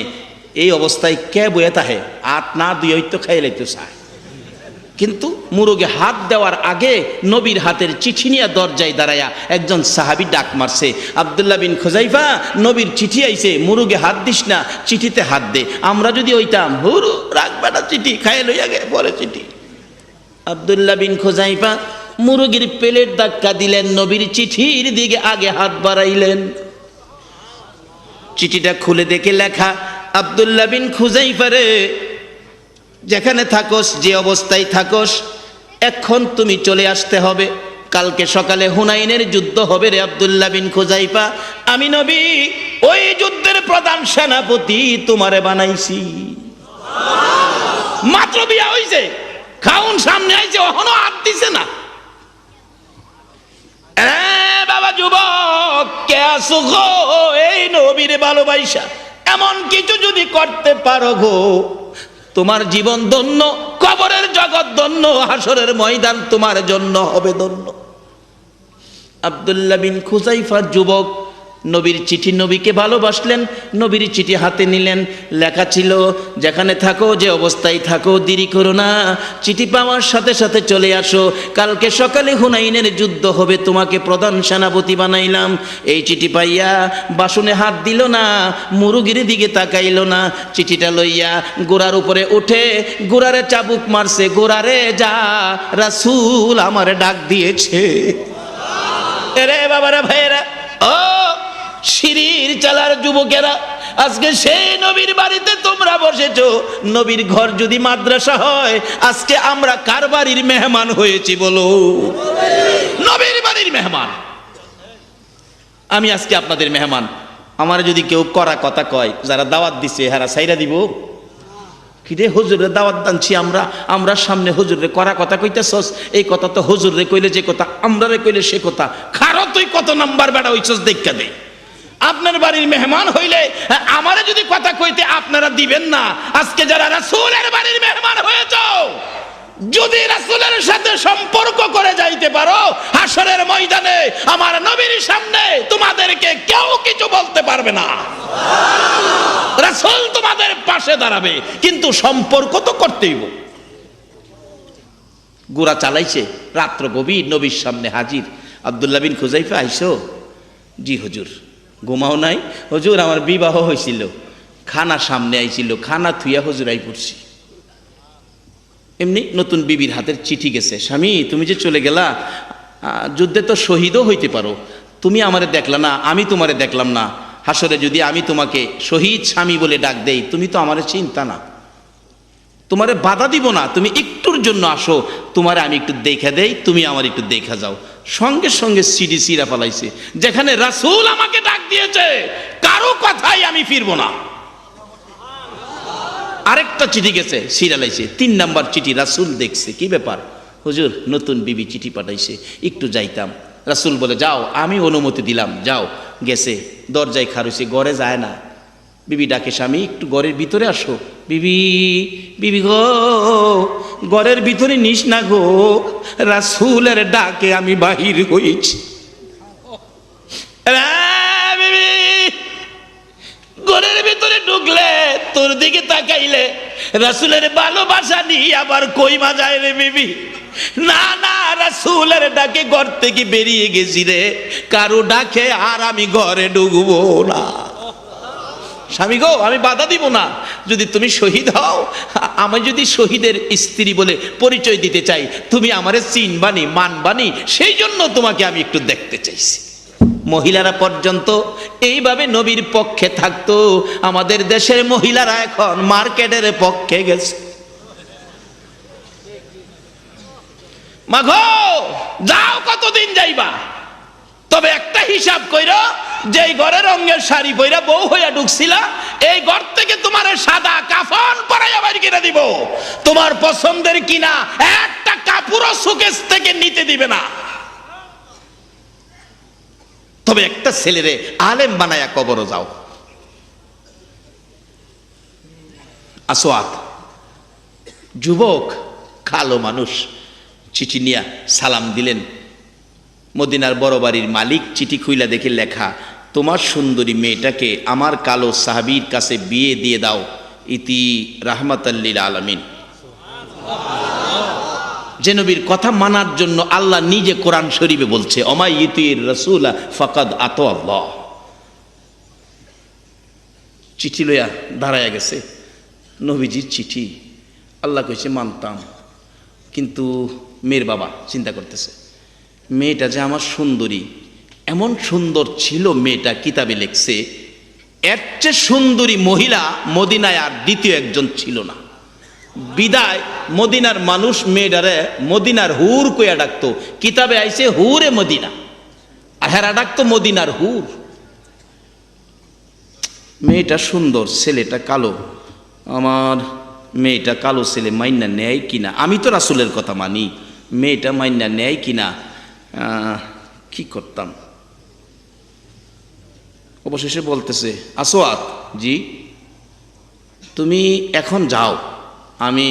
এই অবস্থায় কে বয়ে তাহে আট না দুই হয়তো খাই লাইতে চায়। কিন্তু মুরগে হাত দেওয়ার আগে নবীর হাতের চিঠি নিয়ে দরজায় দাঁড়ায়া একজন সাহাবী ডাক মারছে, আব্দুল্লাহ বিন খুযাইফা, নবীর চিঠি আইছে, মুরগে হাত দিস না, চিঠিতে হাত দে। আমরা যদি হইতাম, হুরু রাখবে না চিঠি, খাই লইয়া গে পরে চিঠি। আব্দুল্লাহ বিন খুযাইফা মুরগির পেলেট ধাক্কা দিলেন, নবীর চিঠির দিকে আগে হাত বাড়াইলেন। চিঠিটা খুলে দেখে লেখা, আব্দুল্লাহ বিন খুযাইফা রে, যেখানে থাকোস, যে অবস্থায় থাকোস, এখন তুমি চলে আসতে হবে। কালকে সকালে হুনাইনের যুদ্ধ হবে রে আব্দুল্লাহ বিন খুযাইফা। আমি নবী ওই যুদ্ধের প্রধান সেনাপতি তোমারে বানাইছি। মাত্র বিয়া হইছে, খাউন সামনে আইছে, এখনো হাত দিছে না। বাবা যুবক, কে আসো গো এই নবীর ভালোবাসা? এমন কিছু যদি করতে পারো গো, তোমার জীবন ধন্য, কবরের জগৎ ধন্য, হাসরের ময়দান তোমার জন্য হবে ধন্য। আব্দুল্লাহ বিন খুযাইফা যুবক নবীর চিঠি, নবীকে ভালোবাসলেন, নবীর চিঠি হাতে নিলেন। লেখা ছিল, যেখানে থাকো, যে অবস্থায় থাকো, দেরি করো না, চিঠি পাওয়ার সাথে সাথে চলে আসো। কালকে সকালে হুনাইনের যুদ্ধ হবে, তোমাকে প্রধান সেনাপতি বানাইলাম। এই চিঠি পাইয়া বাসনে হাত দিল না, মুরগির দিকে তাকাইল না, চিঠিটা লইয়া গোড়ার উপরে উঠে গোড়ারে চাবুক মারছে। গোড়ারে যা, রাসূল আমারে ডাক দিয়েছে। এরে বাবারা ভাইয়েরা, ও শিরির চালার যুবকেরা, আজকে সেই নবীর বাড়িতে তোমরা বসেছো। নবীর ঘর যদি মাদ্রাসা হয়, আজকে আমরা কার বাড়ির মেহমান হয়েছি বলো? নবীর বাড়ির মেহমান। আমি আজকে আপনাদের মেহমান। আমার যদি কেউ করা কথা কয়, যারা দাওয়াত দিছে হারা সাইরা দিব। কিরে হুজুরের দাওয়াত দানছি আমরা সামনে হুজুরে করা কথা কইতেছস? এই কথা তো হুজুরে কইলে যে কথা, আমরা রে কইলে সে কথা। খারো তুই কত নাম্বার বেড়া হইছস দেখা দে। আপনার বাড়ির মেহমান হইলে আমারে যদি কথা কইতে আপনারা দিবেন না। আজকে যারা রাসূলের বাড়ির মেহমান হয়েছো, যদি রাসূলের সাথে সম্পর্ক করে যাইতে পারো, হাসরের ময়দানে আমার নবীর সামনে তোমাদেরকে কেউ কিছু বলতে পারবে না। রাসূল তোমাদের পাশে দাঁড়াবে, কিন্তু সম্পর্ক তো করতেই হবে। গোরা চালাইছে, রাত্র গভীর, নবীর সামনে হাজির। আব্দুল্লাহ বিন খুজাইফা, আইসো? জি হুজুর। ঘুমাও নাই? হুজুর আমার বিবাহ হয়েছিল, খানা সামনে আইছিল, খানা থুইয়া হুজুর আই পড়ছি। এমনি নতুন বিবির হাতের চিঠি গেছে, স্বামী তুমি যে চলে গেলা, যুদ্ধে তো শহীদও হইতে পারো, তুমি আমারে দেখলা না, আমি তোমারে দেখলাম না, হাসরে যদি আমি তোমাকে শহীদ স্বামী বলে ডাক দেই, তুমি তো আমারে চিন্তা না, তোমারে বাধা দিব না, তুমি একটুর জন্য আসো, তোমারে আমি একটু দেখা দেই, তুমি আমার একটু দেখা যাও। সঙ্গে সঙ্গে সিডি সিরা পালাইছে, যেখানে রাসূল আমাকে ডাক দিয়েছে কারো কথাই আমি ফিরবো না। আরেকটা চিঠি গেছে, সিরালাইছে, 3 নাম্বার চিঠি। রাসূল দেখছে, কি ব্যাপার হুজুর, নতুন বিবি চিঠি পাঠাইছে, একটু যাইতাম। রাসূল বলে যাও, আমি অনুমতি দিলাম, যাও। গেছে, দরজায় খারুছে, ঘরে যায় না। বিবি ডাকে, স্বামী একটু ঘরের ভিতরে আসো। বিবি, বিবি গো, ঘরের ভিতরে নিস না গো, রাসূলের ডাকে আমি বাহির হইছি। বিবি, ঘরের ভিতরে ঢুকলে, তোর দিকে তাকাইলে রাসূলের ভালোবাসা নিয়ে আবার কইমা যায় রে বিবি। না না, রাসূলের ডাকে ঘর থেকে বেরিয়ে গেছি রে, কারো ডাকে আর আমি ঘরে ঢুকবো না। স্বামী গো, আমি বাধা দিব না, যদি তুমি শহীদ হও, আমি যদি শহীদের স্ত্রী বলে পরিচয় দিতে চাই, তুমি আমারে চিনবানি, মানবানি, সেই জন্য তোমাকে আমি একটু দেখতে চাইছি। মহিলারা পর্যন্ত এইভাবে নবীর পক্ষে থাকতো, আমাদের দেশের মহিলারা এখন মার্কেটের পক্ষে গেছে। মাগো যাও, কতদিন যাইবা, তবে একটা হিসাব কইরো, যেই ঘরে রঙের শাড়ি পইরা বউ হইয়া ঢুকছিলা, এই ঘর থেকে তোমার সাদা কাফন পরাইয়া বাড়ি কিনে দিব, তোমার পছন্দের কিনা একটা কাপড়ও সুকেস থেকে নিতে দিবে না। তবে একটা ছেলেরে আলেম বানায়া কবরও যাও। আসওয়াত যুবক, কালো মানুষ, চিঠি নিয়া সালাম দিলেন। মদিনার বড় বাড়ির মালিক চিঠি খুইলা দেখে লেখা, তোমার সুন্দরী মেয়েটাকে আমার কালো সাহাবীর কাছে বিয়ে দিয়ে দাও, ইতি রাহমাতাল লিল আলামিন। যে নবীর কথা মানার জন্য আল্লাহ নিজে কোরআন শরীফে বলছে, অমা ইতির রাসূলা ফাকাদ আতা আল্লাহ। চিঠি লইয়া দাঁড়ায়া গেছে, নবীজির চিঠি। আল্লাহ কইছে মানতাম, কিন্তু মেয়ের বাবা চিন্তা করতেছে, মেয়েটা যে আমার সুন্দরী, এমন সুন্দর ছিল মেয়েটা, কিতাবে লেখছে এর চেয়ে সুন্দরী মহিলা মদিনায় আর দ্বিতীয় একজন ছিল না। বিদায় মদিনার মানুষ মেয়েটারে মদিনার হুর কইয়া ডাকতো, কিতাবে আইছে হুরে মদিনা, আর হেরা ডাকতো মদিনার হুর। মেয়েটা সুন্দর, ছেলেটা কালো, আমার মেয়েটা কালো ছেলে মাইন্না নেয় কিনা, আমি তো রাসূলের কথা মানি, মেয়েটা মাইন্না নেয় কিনা, কি করতাম। অবশেষে বলতেছে, আসওয়াত জি, তুমি এখন যাও, আমি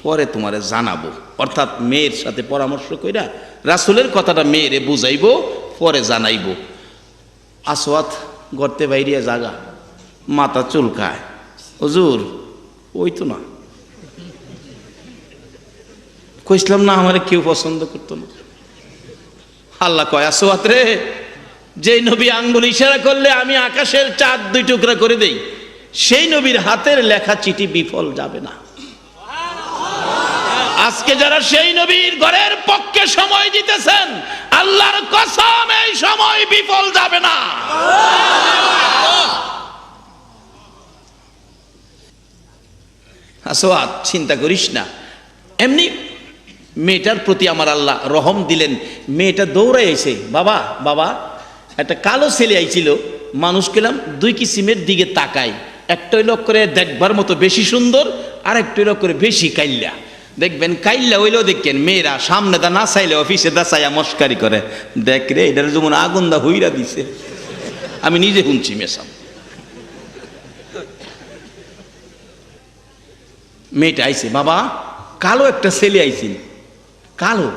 পরে তোমারে জানাবো, অর্থাৎ মেয়ের সাথে পরামর্শ কইরা রাসূলের কথাটা মেয়েরে বুঝাইবো, পরে জানাইবো। আসওয়াত গর্তে বাইরিয়া জাগা, মাথা চুলকায়, হুজুর ওই তো না, কইছিলাম না আমারে কেউ পছন্দ করতো না। আল্লাহ কয়, আসওয়াত রে, যেই নবী আঙ্গুল ইশারা করলে আমি আকাশের চাঁদ 2 টুকরা করে দেই, সেই নবীর হাতের লেখা চিঠি বিফল যাবে না। আজকে যারা সেই নবীর ঘরের পক্ষে সময় দিতেছেন, আল্লাহর কসম এই সময় বিফল যাবে না। আসওয়াত চিন্তা করিস না, এমনি মেয়েটার প্রতি আমার আল্লাহ রহম দিলেন। মেয়েটা দৌড়াই আইছে, বাবা বাবা, একটা কালো ছেলে আইছিল, মানুষ গেলাম 2 কিসিমের দিকে তাকাই, একটা হইল করে দেখবার মতো বেশি সুন্দর, আর একটা হইল করে বেশি কাইল্লা। দেখবেন কাইল্লা হইলেও দেখেন মেয়েরা সামনে দা না চাইলে অফিসে দা চাইয়া মস্কারি করে, দেখ রে এটার যেমন আগুন দা হইরা দিছে, আমি নিজে শুনছি মেশাম। মেয়েটা আইছে, বাবা কালো একটা ছেলে আইছিল, কালো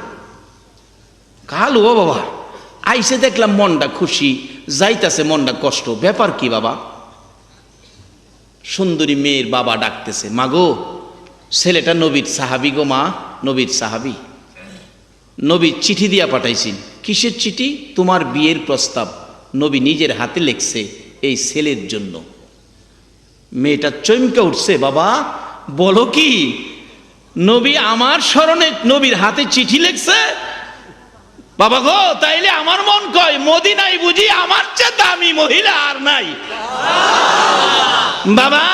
কালো ও বাবা, আইসে দেখলাম মনটা খুশি, যাইতাছে মনটা কষ্ট। ব্যাপার কি বাবা? সুন্দরী মেয়ের বাবা ডাকতেছে, মা গো, ছেলেটা নবীর সাহাবি গো মা, নবীর সাহাবি। নবী চিঠি দিয়া পাঠাইছেন। কিসের চিঠি? তোমার বিয়ের প্রস্তাব নবী নিজের হাতে লিখছে এই ছেলের জন্য। মেয়েটা চমকে উঠছে, বাবা বলো কি, নবী আমার স্মরণে নবীর হাতে চিঠি লিখছে? বাবা গো, তাইলে আমার মন কয় মদিনায় বুঝি আমার চেয়ে দামি মহিলা আর নাই। বাবা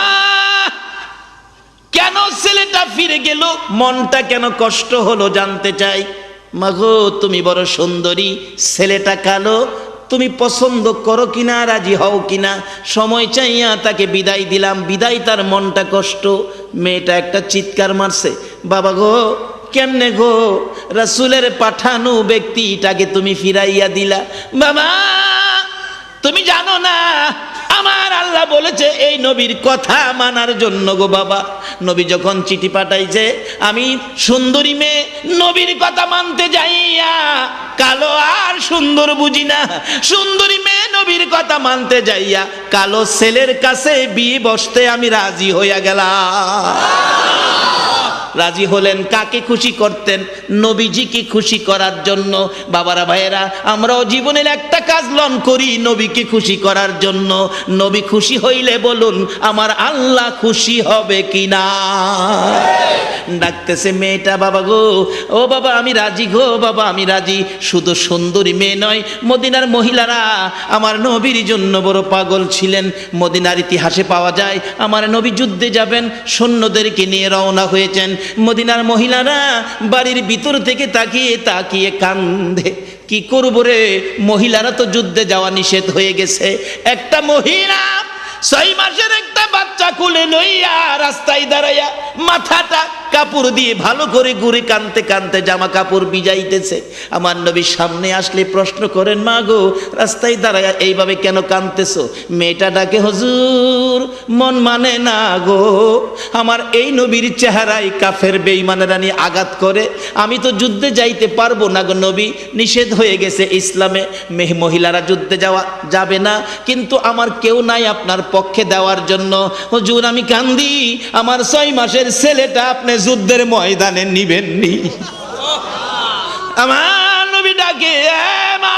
কেন ছেলেটা ফিরে গেল, মনটা কেন কষ্ট হলো জানতে চাই। মাগো তুমি বড় সুন্দরী, ছেলেটা কালো, তুমি পছন্দ করো কিনা, রাজি হও কিনা? সময় চাইয়া তাকে বিদায় দিলাম, বিদায় তার মনটা কষ্ট। মেয়েটা একটা চিৎকার মারছে, বাবা গো কেমনে গো, রাসূলের পাঠানো ব্যক্তিটাকে তুমি ফিরাইয়া দিলা। বাবা তুমি জানো না আমার আল্লাহ বলেছে এই নবীর কথা মানার জন্য গো বাবা। নবী যখন চিঠি পাঠাইছে, আমি সুন্দরী মেয়ে নবীর কথা মানতে যাইয়া কালো আর সুন্দর বুঝি না, সুন্দরী মেয়ে নবীর কথা মানতে যাইয়া কালো ছেলের কাছে বিয়ে বসতে আমি রাজি হইয়া গেলাম। রাজি হলেন কাকে খুশি করতেন? নবীজিকে খুশি করার জন্য। বাবারা ভাইয়েরা, আমরাও জীবনের একটা কাজ লন করি নবীকে খুশি করার জন্য। নবী খুশি হইলে বলুন আমার আল্লাহ খুশি হবে কিনা? ডাকতেছে মেয়েটা, বাবা গো, ও বাবা আমি রাজি গো বাবা, আমি রাজি। শুধু সুন্দরী মেয়ে নয়, মদিনার মহিলারা আমার নবীর জন্য বড় পাগল ছিলেন। মদিনার ইতিহাসে পাওয়া যায় আমার নবী যুদ্ধে যাবেন, সৈন্যদেরকে নিয়ে রওনা হয়েছেন। মদিনার মহিলারা বাড়ির ভিতর থেকে তাকিয়ে তাকিয়ে কান্দে। কি করবো রে, মহিলারা তো যুদ্ধে যাওয়া নিষেধ হয়ে গেছে। একটা মহিলা 6 মাসের একটা বাচ্চা কোলে লইয়া রাস্তায় দাঁড়াইয়া মাথাটা কাপড় দিয়ে ভালো করে ঘুরে কানতে কানতে জামা কাপড় ভিজাইতেছে। আমার নবীর সামনে আসলে প্রশ্ন করেন, মা গো রাস্তায় দাঁড়াইয়া এইভাবে কেন কানতেছো? মেয়েটা ডাকে, হুজুর মন মানে না গো, আমার এই নবীর চেহারায় কাফের বেঈমানেরা নিয়ে আঘাত করে, আমি তো যুদ্ধে যাইতে পারবো না গো নবী, নিষেধ হয়ে গেছে ইসলামে, মহিলারা যুদ্ধে যাওয়া যাবে না, কিন্তু আমার কেউ নাই আপনার পক্ষে দেওয়ার জন্য। হুজুর আমি কান্দি, আমার 6 মাসের ছেলেটা আপনি যুদ্ধের ময়দানে নিবেননি। আমার নবী ডাকে, মা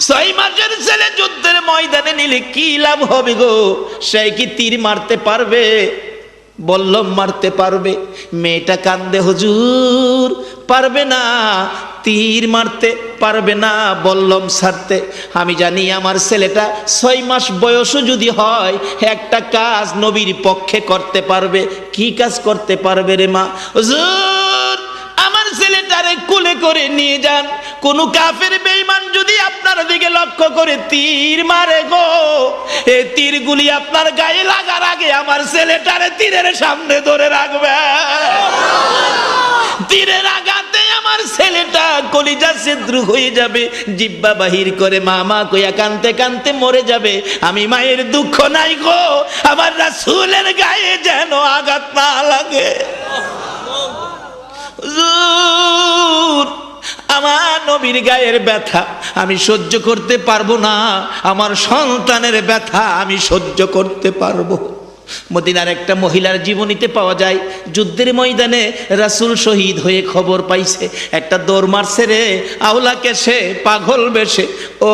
6 মাসের ছেলে যুদ্ধের ময়দানে নিলে কি লাভ হবে গো? সে কি তীর মারতে পারবে? বল্লম মারতে পারবে? মেয়েটা কান্দে, হুজুর পারবে না, তীর মারতে পারবে না, বল্লম ছাড়তে। আমি জানি আমার ছেলেটা 6 মাস বয়সও যদি হয় একটা কাজ নবীর পক্ষে করতে পারবে। কি কাজ করতে পারবে রে মা? হুজুর আমার ছেলেটারে কোলে করে নিয়ে যান, কোন কাফের বেঈমান যদি আপনার দিকে লক্ষ্য করে তীর মারে গো, এই তীরগুলি আপনার গায়ে লাগার আগে আমার ছেলেটারে তীরের সামনে ধরে রাখবে। তীরের আঘাতে আমার ছেলেটা কলিজা ছিদ্র হয়ে যাবে, জিহ্বা বাহির করে মা মা কইয়া কানতে কানতে মরে যাবে। আমি মায়ের দুঃখ নাই গো, আমার রাসূলের গায়ে যেন আঘাত না লাগে। হুজুর আমার নবীর গায়ের ব্যথা আমি সহ্য করতে পারবো না, আমার সন্তানের ব্যথা আমি সহ্য করতে পারবো। মদিনার একটা মহিলার জীবনীতে পাওয়া যায়, যুদ্ধের ময়দানে রাসূল শহীদ হয়ে খবর পাইছে, একটা দৌড় মারছে রে আওলাকে সে পাগল বেশে। ও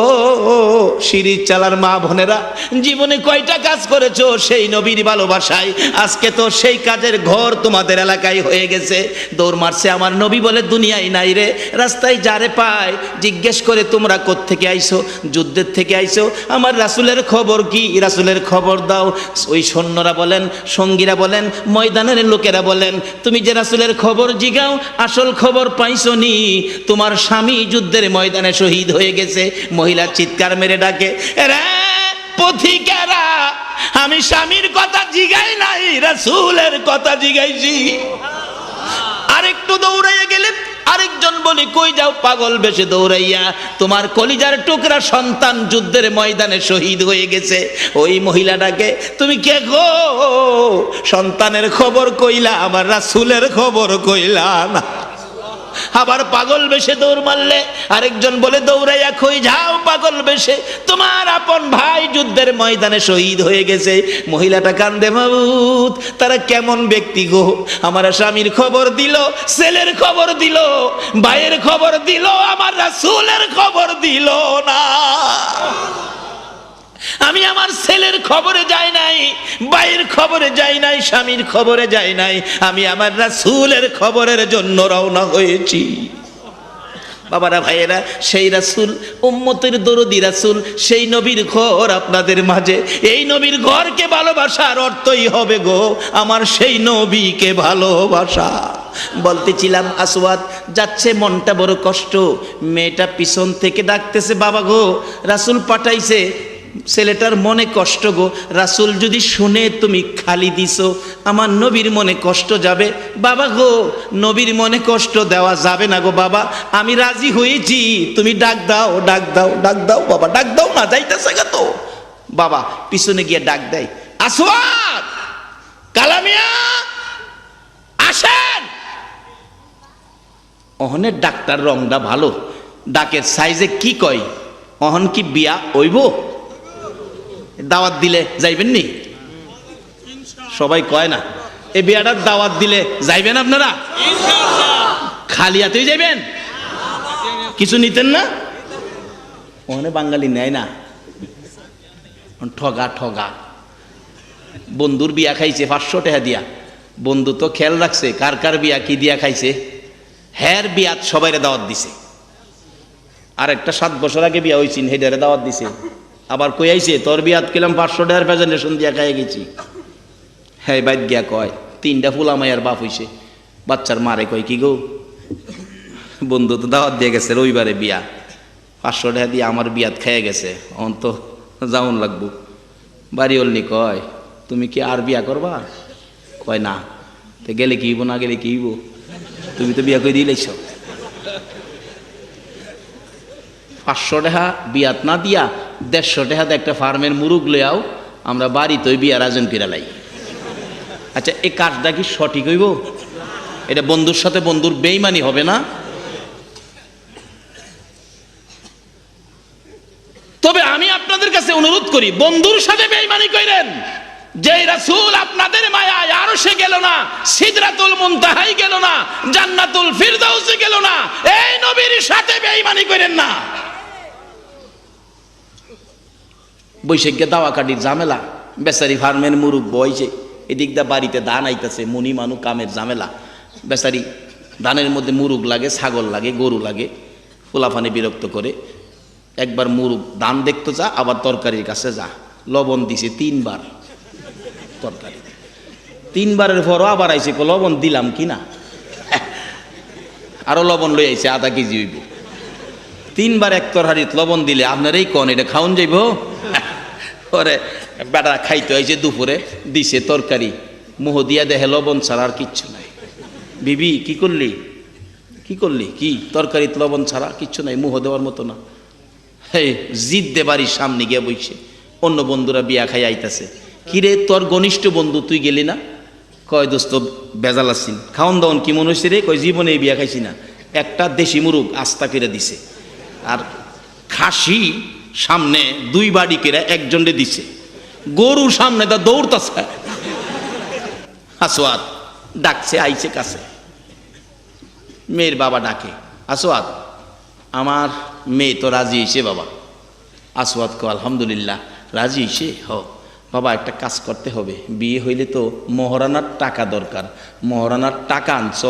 সিঁড়ি চালার মা বোনেরা, জীবনে কয়টা কাজ করেছো সেই নবীর ভালোবাসায়? আজকে তো সেই কাজের ঘর তোমাদের এলাকায় হয়ে গেছে। দৌড় মারছে আমার নবী বলে দুনিয়ায় নাই রে, রাস্তায় যারে পায় জিজ্ঞেস করে তোমরা কোত্থেকে আইছো? যুদ্ধের থেকে আইছো। আমার রাসূলের খবর কি? রাসূলের খবর দাও। ওই সৈন্যরা বলেন, সঙ্গীরা বলেন, ময়দানের লোকেরা বলেন, তুমি যে রাসূলের খবর জিগাও আসল খবর পাইছো নি? তোমার স্বামী যুদ্ধের ময়দানে শহীদ হয়ে গেছে। মহিলা চিৎকার মেরে ডাকে, রে পথিকেরা, আমি স্বামীর কথা জিগাই নাই, রাসূলের কথা জিগাইছি। আরেকটু দৌড়াইয়া গেলেন, আরেকজন বলি, কই যাও পাগল বেশে দৌড়াইয়া? তোমার কলিজার টুকরা সন্তান যুদ্ধের ময়দানে শহীদ হয়ে গেছে। ওই মহিলাটাকে, তুমি কে গো? সন্তানের খবর কইলা, আমার রাসূলের খবর কইলা না। আবার পাগল বেশে দৌড় মারলে আরেকজন বলে দৌড়াইয়া কই যাও পাগল বেশে, তোমার আপন ভাই যুদ্ধের ময়দানে শহীদ হয়ে গেছে। মহিলাটা কান্দে, মাবুদ তারা কেমন ব্যক্তি গো, আমার স্বামীর খবর দিল, ছেলের খবর দিল, ভাইয়ের খবর দিল, আমার রাসূলের খবর দিল না। আমি আমার ছেলের খবরে যাই নাই, ভাইয়ের খবরে যাই নাই, স্বামীর খবরে যাই নাই, আমি আমার রাসূলের খবরের জন্য রওনা হয়েছি। বাবারা ভাইয়েরা, সেই রাসূল উম্মতের দরদি রাসূল, সেই নবীর ঘর আপনাদের মাঝে। এই নবীর ঘরকে ভালোবাসার অর্থই হবে গো আমার সেই নবীকে ভালোবাসা। বলতেছিলাম আসওয়াদ যাচ্ছে, মনটা বড় কষ্ট। মেয়েটা পিছন থেকে ডাকতেছে, বাবা গো রাসূল পাঠাইছে, ছেলেটার মনে কষ্ট গো, রাসূল যদি শুনে তুমি খালি দিছো আমার নবীর মনে কষ্ট যাবে। বাবা গো নবীর মনে কষ্ট দেওয়া যাবে না গো বাবা, আমি রাজি হয়েছি, তুমি ডাক দাও, ডাক দাও, ডাক দাও বাবা, ডাক দাও না, যাইতেছে গা তো। বাবা পিছনে গিয়ে ডাক দেয়, আসওয়াদ, কালামিয়া আসেন। অহনের ডাক্তার রংটা ভালো, ডাকের সাইজে কি কয়, অহন কি বিয়া হইব? দাওয়াত দিলে যাইবেন নি? সবাই কয় না, এই বিয়াটার দাওয়াত দিলে যাইবেন আপনারা? খালি হাতেই যাইবেন? কিছু নিতেন না? ওখানে বাঙালি নেয় না, ঠগা ঠগা। বন্ধুর বিয়া খাইছে 500 টাকা দিয়া, বন্ধু তো খেয়াল রাখছে কার কার বিয়া কি দিয়া খাইছে, হ্যার বিয়াত সবাইরে দাওয়াত দিছে। আর একটা 7 বছর আগে বিয়া হয়েছিল, হেডারে দাওয়াত দিছে, আবার কই আইছে তোর বিয়াত কিলাম 500 টাকার প্রেজেন্টেশন দিয়া খাইয়ে গেছি। হ্যাঁ বাইত গিয়া কয় 3টা ফুলা মাইয়ার বাপ হইছে, বাচ্চার মারে কয় কি গো, বন্ধু তো দাওয়াত দিয়ে গেছে রবিবারে বিয়া, 500 টাকা দিয়ে আমার বিয়াত খাইয়ে গেছে, অন্ত যাওন লাগবো। বাড়ি অলনি কয় তুমি কি আর বিয়া করবা? কয় না। তো গেলে কি হইব, না গেলে কি হইব, তুমি তো বিয়া করে দিলেছ। 500 টাকা বিয়াত না দিয়া 150 টাকাতে একটা ফার্মের মুরুগ লইয়াও আমরা বাড়িতেই বিয়ার আয়োজন করে লাই। আচ্ছা এই কাজটা কি সঠিক হইব? এটা বন্ধুর সাথে বন্ধুর বেইমানি হবে না? তবে আমি আপনাদের কাছে অনুরোধ করি, বন্ধুর সাথে বেইমানি কইরেন। যেই রাসূল আপনাদের মায়ায় আরশে গেল না, সিদরাতুল মুনতাহায় গেল না, জান্নাতুল ফিরদাউসে গেল না, এই নবীর সাথে বেইমানি কইরেন না। বৈশাখে দাওয়া কাটির ঝামেলা, বেচারি ফার্মের মুরুগ বইছে, এদিক দা বাড়িতে ধান আইতাছে, মনি মানু কামের ঝামেলা, বেচারি ধানের মধ্যে মুরুগ লাগে, ছাগল লাগে, গরু লাগে, ফুলাফানি বিরক্ত করে। একবার মুরুগ ধান দেখতে যা, আবার তরকারির কাছে যা, লবণ দিছে 3 বার তরকারি, 3 বারের পরও আবার আইছে, লবণ দিলাম কিনা, আরো লবণ লই আইছে আধা কেজি হইব। 3 বার এক তরকারিত লবণ দিলে আপনার এই কন এটা খাওন যাইব? পরে বেটা খাইতে হয়েছে, দুপুরে দিছে তরকারি, মুহ দিয়া দেখে লবণ ছাড়া আর কিচ্ছু নাই। বিবি কি করলি, কি করলি, কি তরকারিত লবণ ছাড়া কিচ্ছু নাই, মুহ দেওয়ার মতো না। হ্যাঁ জিদ দে বাড়ির সামনে গিয়ে বইছে, অন্য বন্ধুরা বিয়া খাই আইতাছে, কিরে তোর ঘনিষ্ঠ বন্ধু তুই গেলি না? কয় দোস্ত বেজাল আসিন, খাওন দাওন কি মনে হয়েছে রে? কয় জীবনে বিয়া খাইছি না। একটা দেশি মুরুগ আস্তা করে দিছে, আর খাসি সামনে 2 বাড়ি কেরা একজনে দিছে, গরু সামনে তা দৌড়তাছে। আসওয়াদ ডাকছে, আইছে কাছে, মেয়ের বাবা ডাকে, আসওয়াদ আমার মেয়ে তো রাজি হয়েছে বাবা। আসওয়াদ কো আলহামদুলিল্লাহ রাজি হয়েছে? হ বাবা একটা কাজ করতে হবে, বিয়ে হইলে তো মহারানার টাকা দরকার, মহারানার টাকা আনছ?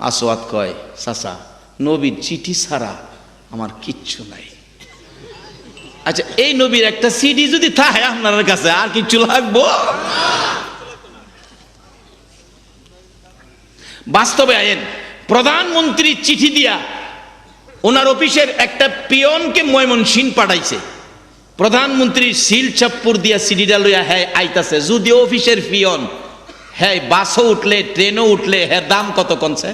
আসওয়াদ কয় চাচা নবীর চিঠি ছাড়া আমার কিচ্ছু নাই। আচ্ছা এই নবীর একটা সিডি যদি থাকে আপনার কাছে আর কিছু লাগবো? বাস্তবে আইন প্রধানমন্ত্রী চিঠি দিয়া ওনার অফিসের একটা পিয়নকে ময়মনসিংহ পাঠাইছে, প্রধানমন্ত্রী সিল চাপ্পুর দিয়া সিডিটা লইয়া হ্যাঁ আইতাছে। যদি অফিসের পিয়ন হ্যাঁ বাসও উঠলে ট্রেনও উঠলে হ্যাঁ দাম কত কনছে?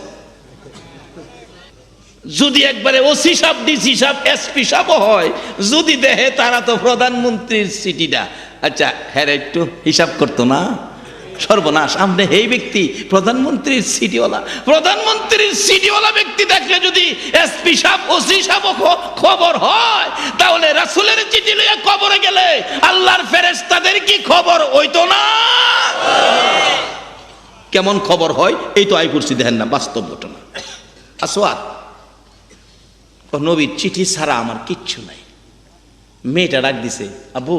যদি একবারে ওসি সাহেব ডিসি সাহেব এসপি সাহেব হয়, যদি দেহে তারা তো প্রধানমন্ত্রীর সিটিটা, আচ্ছা হ্যাঁ একটু হিসাব করতো না, সর্বনাশ, আপনি এই ব্যক্তি প্রধানমন্ত্রীর সিটিওয়ালা ব্যক্তি দেখলে যদি এসপি সাহেব ওসি সাহেব খবর হয়, তাহলে রাসূলের চিঠি লইয়া কবরে গেলে আল্লাহর ফেরেশতাদের কি খবর হইতো না? কেমন খবর হয় এই তো আই করছি, দেখেন না বাস্তব ঘটনা। আসওয়াদ নবীর চিঠি ছাড়া আমার কিচ্ছু নাই। মেয়েটা ডাক দিছে, আবু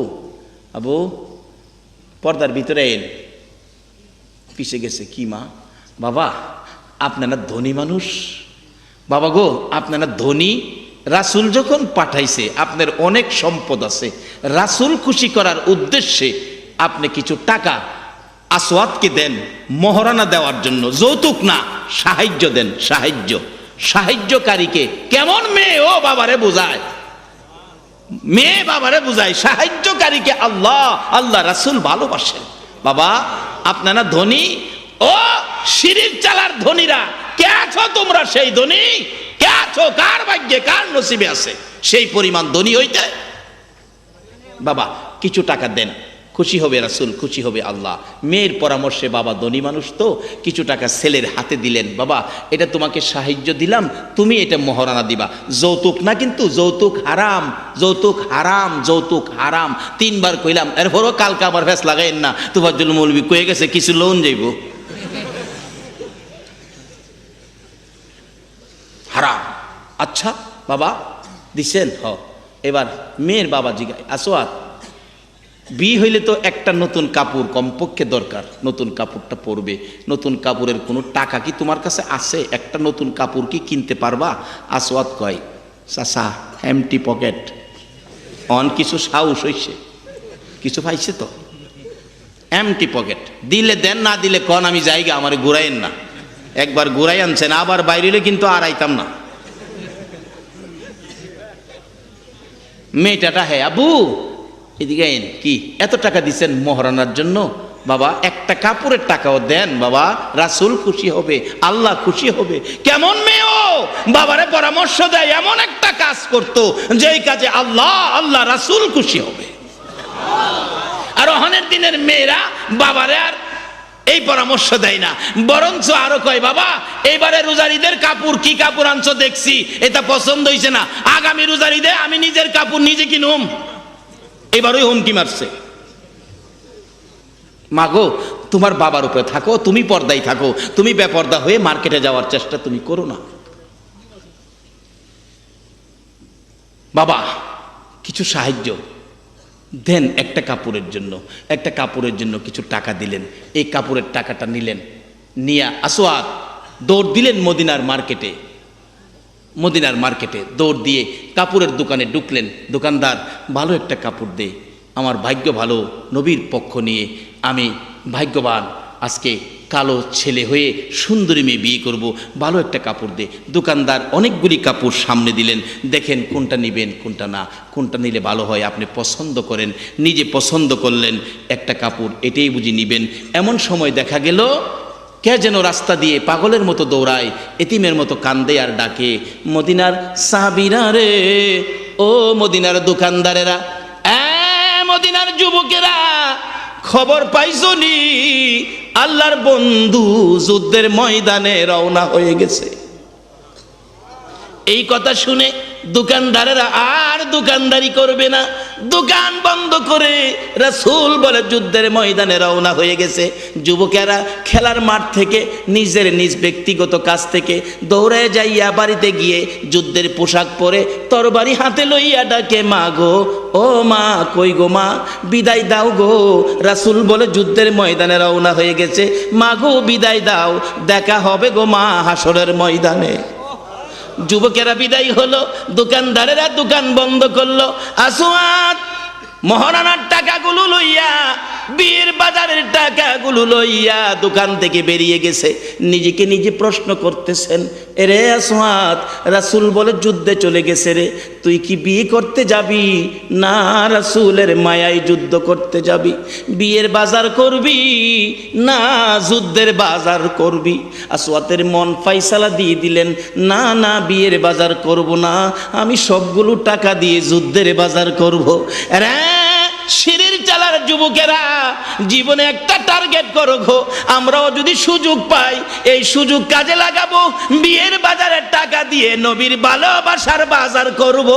আবু পর্দার ভিতরে এল। পিছে গেছে, কি মা? বাবা আপনারা ধনী মানুষ, বাবা গো আপনারা ধনী, রাসূল যখন পাঠাইছে আপনার অনেক সম্পদ আছে, রাসূল খুশি করার উদ্দেশ্যে আপনি কিছু টাকা আসওয়াদকে দেন মহারণা দেওয়ার জন্য, যৌতুক না, সাহায্য দেন, সাহায্যকারীকে। কেমন মেয়ে ও বাবারে বোঝায়, মেয়ে বাবারে বুঝায়, সাহায্যকারীকে আল্লাহ রাসূল ভালোবাসেন। বাবা আপনারা ধনী, ও শিরিক চালার ধনীরা, কে আছো তোমরা? সেই ধনী কে আছো? কার ভাগ্যে কার নসিবে আছে সেই পরিমাণ ধনী হইতে? বাবা কিছু টাকা দেন, খুশি হবে রাসূল, খুশি হবে আল্লাহ। মেয়ের পরামর্শে বাবা ধনী মানুষ তো কিছু টাকা ছেলের হাতে দিলেন, বাবা এটা তোমাকে সাহায্য দিলাম, তুমি এটা মহারণা দিবা, যৌতুক না কিন্তু, যৌতুক হারাম, যৌতুক হারাম, যৌতুক হারাম। 3 বার কইলাম, এরপরও কালকে আবার ফেস লাগাইন না, তোফাজ্জল মৌলভী কয়ে গেছে কিছু লোন যাইব, হারাম। আচ্ছা বাবা দিছেন, এবার মেয়ের বাবা জিগায়, আসওয়াদ বিয়ে হইলে তো একটা নতুন কাপড় কমপক্ষে দরকার, নতুন কাপড়টা পরবে, নতুন কাপড়ের কোনো টাকা কি তোমার কাছে আছে? একটা নতুন কাপড় কি কিনতে পারবা? আসওয়াদ কয়, চাচা এমটি পকেট, অন কিছু সাহস হইছে, কিছু পাইছে তো, এমটি পকেট, দিলে দেন, না দিলে কন আমি যাইগা, আমার ঘুরাইন না। একবার ঘুরাই আনছেন, আবার বাইরে কিন্তু আর আইতাম না। মেয়েটাটা, হ্যাঁ আবু এদিকে আইন, কি এত টাকা দিচ্ছেন মহারণার জন্য? বাবা একটা কাপড়ের টাকাও দেন, বাবা রাসূল খুশি হবে, আল্লাহ খুশি হবে। কেমন মেয়ে ও বাবারে পরামর্শ দেয়, এমন একটা কাজ করতো যেই কাজে আল্লাহ রাসূল খুশি হবে। আর ওখানের দিনের মেয়েরা বাবারে আর এই পরামর্শ দেয় না, বরঞ্চ আরো কয়, বাবা এইবারে রোজারিদের কাপড় কি কাপড় আনছো দেখছি, এটা পছন্দ হইছে না, আগামী রোজারিদে আমি নিজের কাপড় নিজে কিনুম। এবারই হুমকি মারছে, মাগো তোমার বাবার উপরে থাকো, তুমি পর্দায় থাকো, তুমি বেপর্দা হয়ে মার্কেটে যাওয়ার চেষ্টা তুমি করো না। বাবা কিছু সাহায্য দেন একটা কাপড়ের জন্য কিছু টাকা দিলেন, এই কাপড়ের টাকাটা নিলেন, নিয়া আসওয়াদ দৌড় দিলেন মদিনার মার্কেটে দৌড় দিয়ে কাপড়ের দোকানে ঢুকলেন। দোকানদার ভালো একটা কাপড় দে, আমার ভাগ্য ভালো, নবীর পক্ষ নিয়ে আমি ভাগ্যবান, আজকে কালো ছেলে হয়ে সুন্দরী মেয়ে বিয়ে করব, ভালো একটা কাপড় দে। দোকানদার অনেকগুলি কাপড় সামনে দিলেন, দেখেন কোনটা নেবেন কোনটা না, কোনটা নিলে ভালো হয় আপনি পছন্দ করেন। নিজে পছন্দ করলেন একটা কাপড়, এটাই বুঝি নিবেন। এমন সময় দেখা গেল কে যেন রাস্তা দিয়ে পাগলের মতো দৌড়ায়, এতিমের মতো কান্দে আর ডাকে, মদিনার সাহাবীরা রে, ও মদিনার দোকানদারেরা, মদিনার যুবকেরা, খবর পাইছো নি? আল্লাহর বন্ধু যুদ্ধের ময়দানে রওনা হয়ে গেছে। এই কথা শুনে দোকানদারেরা আর দোকানদারি করবে না, দোকান বন্ধ করে রাসূল বলে যুদ্ধের ময়দানে রওনা হয়ে গেছে। যুবকেরা খেলার মাঠ থেকে নিজের নিজ ব্যক্তিগত কাজ থেকে দৌড়ে যাইয়া বাড়িতে গিয়ে যুদ্ধের পোশাক পরে তরবারি হাতে লইয়া ডাকে, মা গো, ও মা, কই গো মা, বিদায় দাও গো, রাসূল বলে যুদ্ধের ময়দানে রওনা হয়ে গেছে, মা গো বিদায় দাও, দেখা হবে গো মা হাসরের ময়দানে। যুবকেরা বিদায় হলো, দোকানদারেরা দোকান বন্ধ করলো। আসওয়াদ মহারানার টাকাগুলো লইয়া, বীর বাজারের টাকাগুলো লইয়া দোকান থেকে বেরিয়ে গেছে। নিজেকে নিজে প্রশ্ন করতেছেন, এরে আসওয়াদ, রাসূল বলে যুদ্ধে চলে গেছে রে, তুই কি বিয়ে করতে যাবি না রাসূলের মায়ায় যুদ্ধ করতে যাবি? বিয়ের বাজার করবি না যুদ্ধের বাজার করবি? আসওয়াদের মন ফাইসালা দিয়ে দিলেন, না না বিয়ের বাজার করব না, আমি সবগুলো টাকা দিয়ে যুদ্ধের বাজার করব। শিরির চালার যুবকেরা জীবনে একটা টার্গেট করো গো, আমরাও যদি সুযোগ পাই এই সুযোগ কাজে লাগাবো, বিয়ের বাজারের টাকা দিয়ে নবীর ভালোবাসার বাজার করব।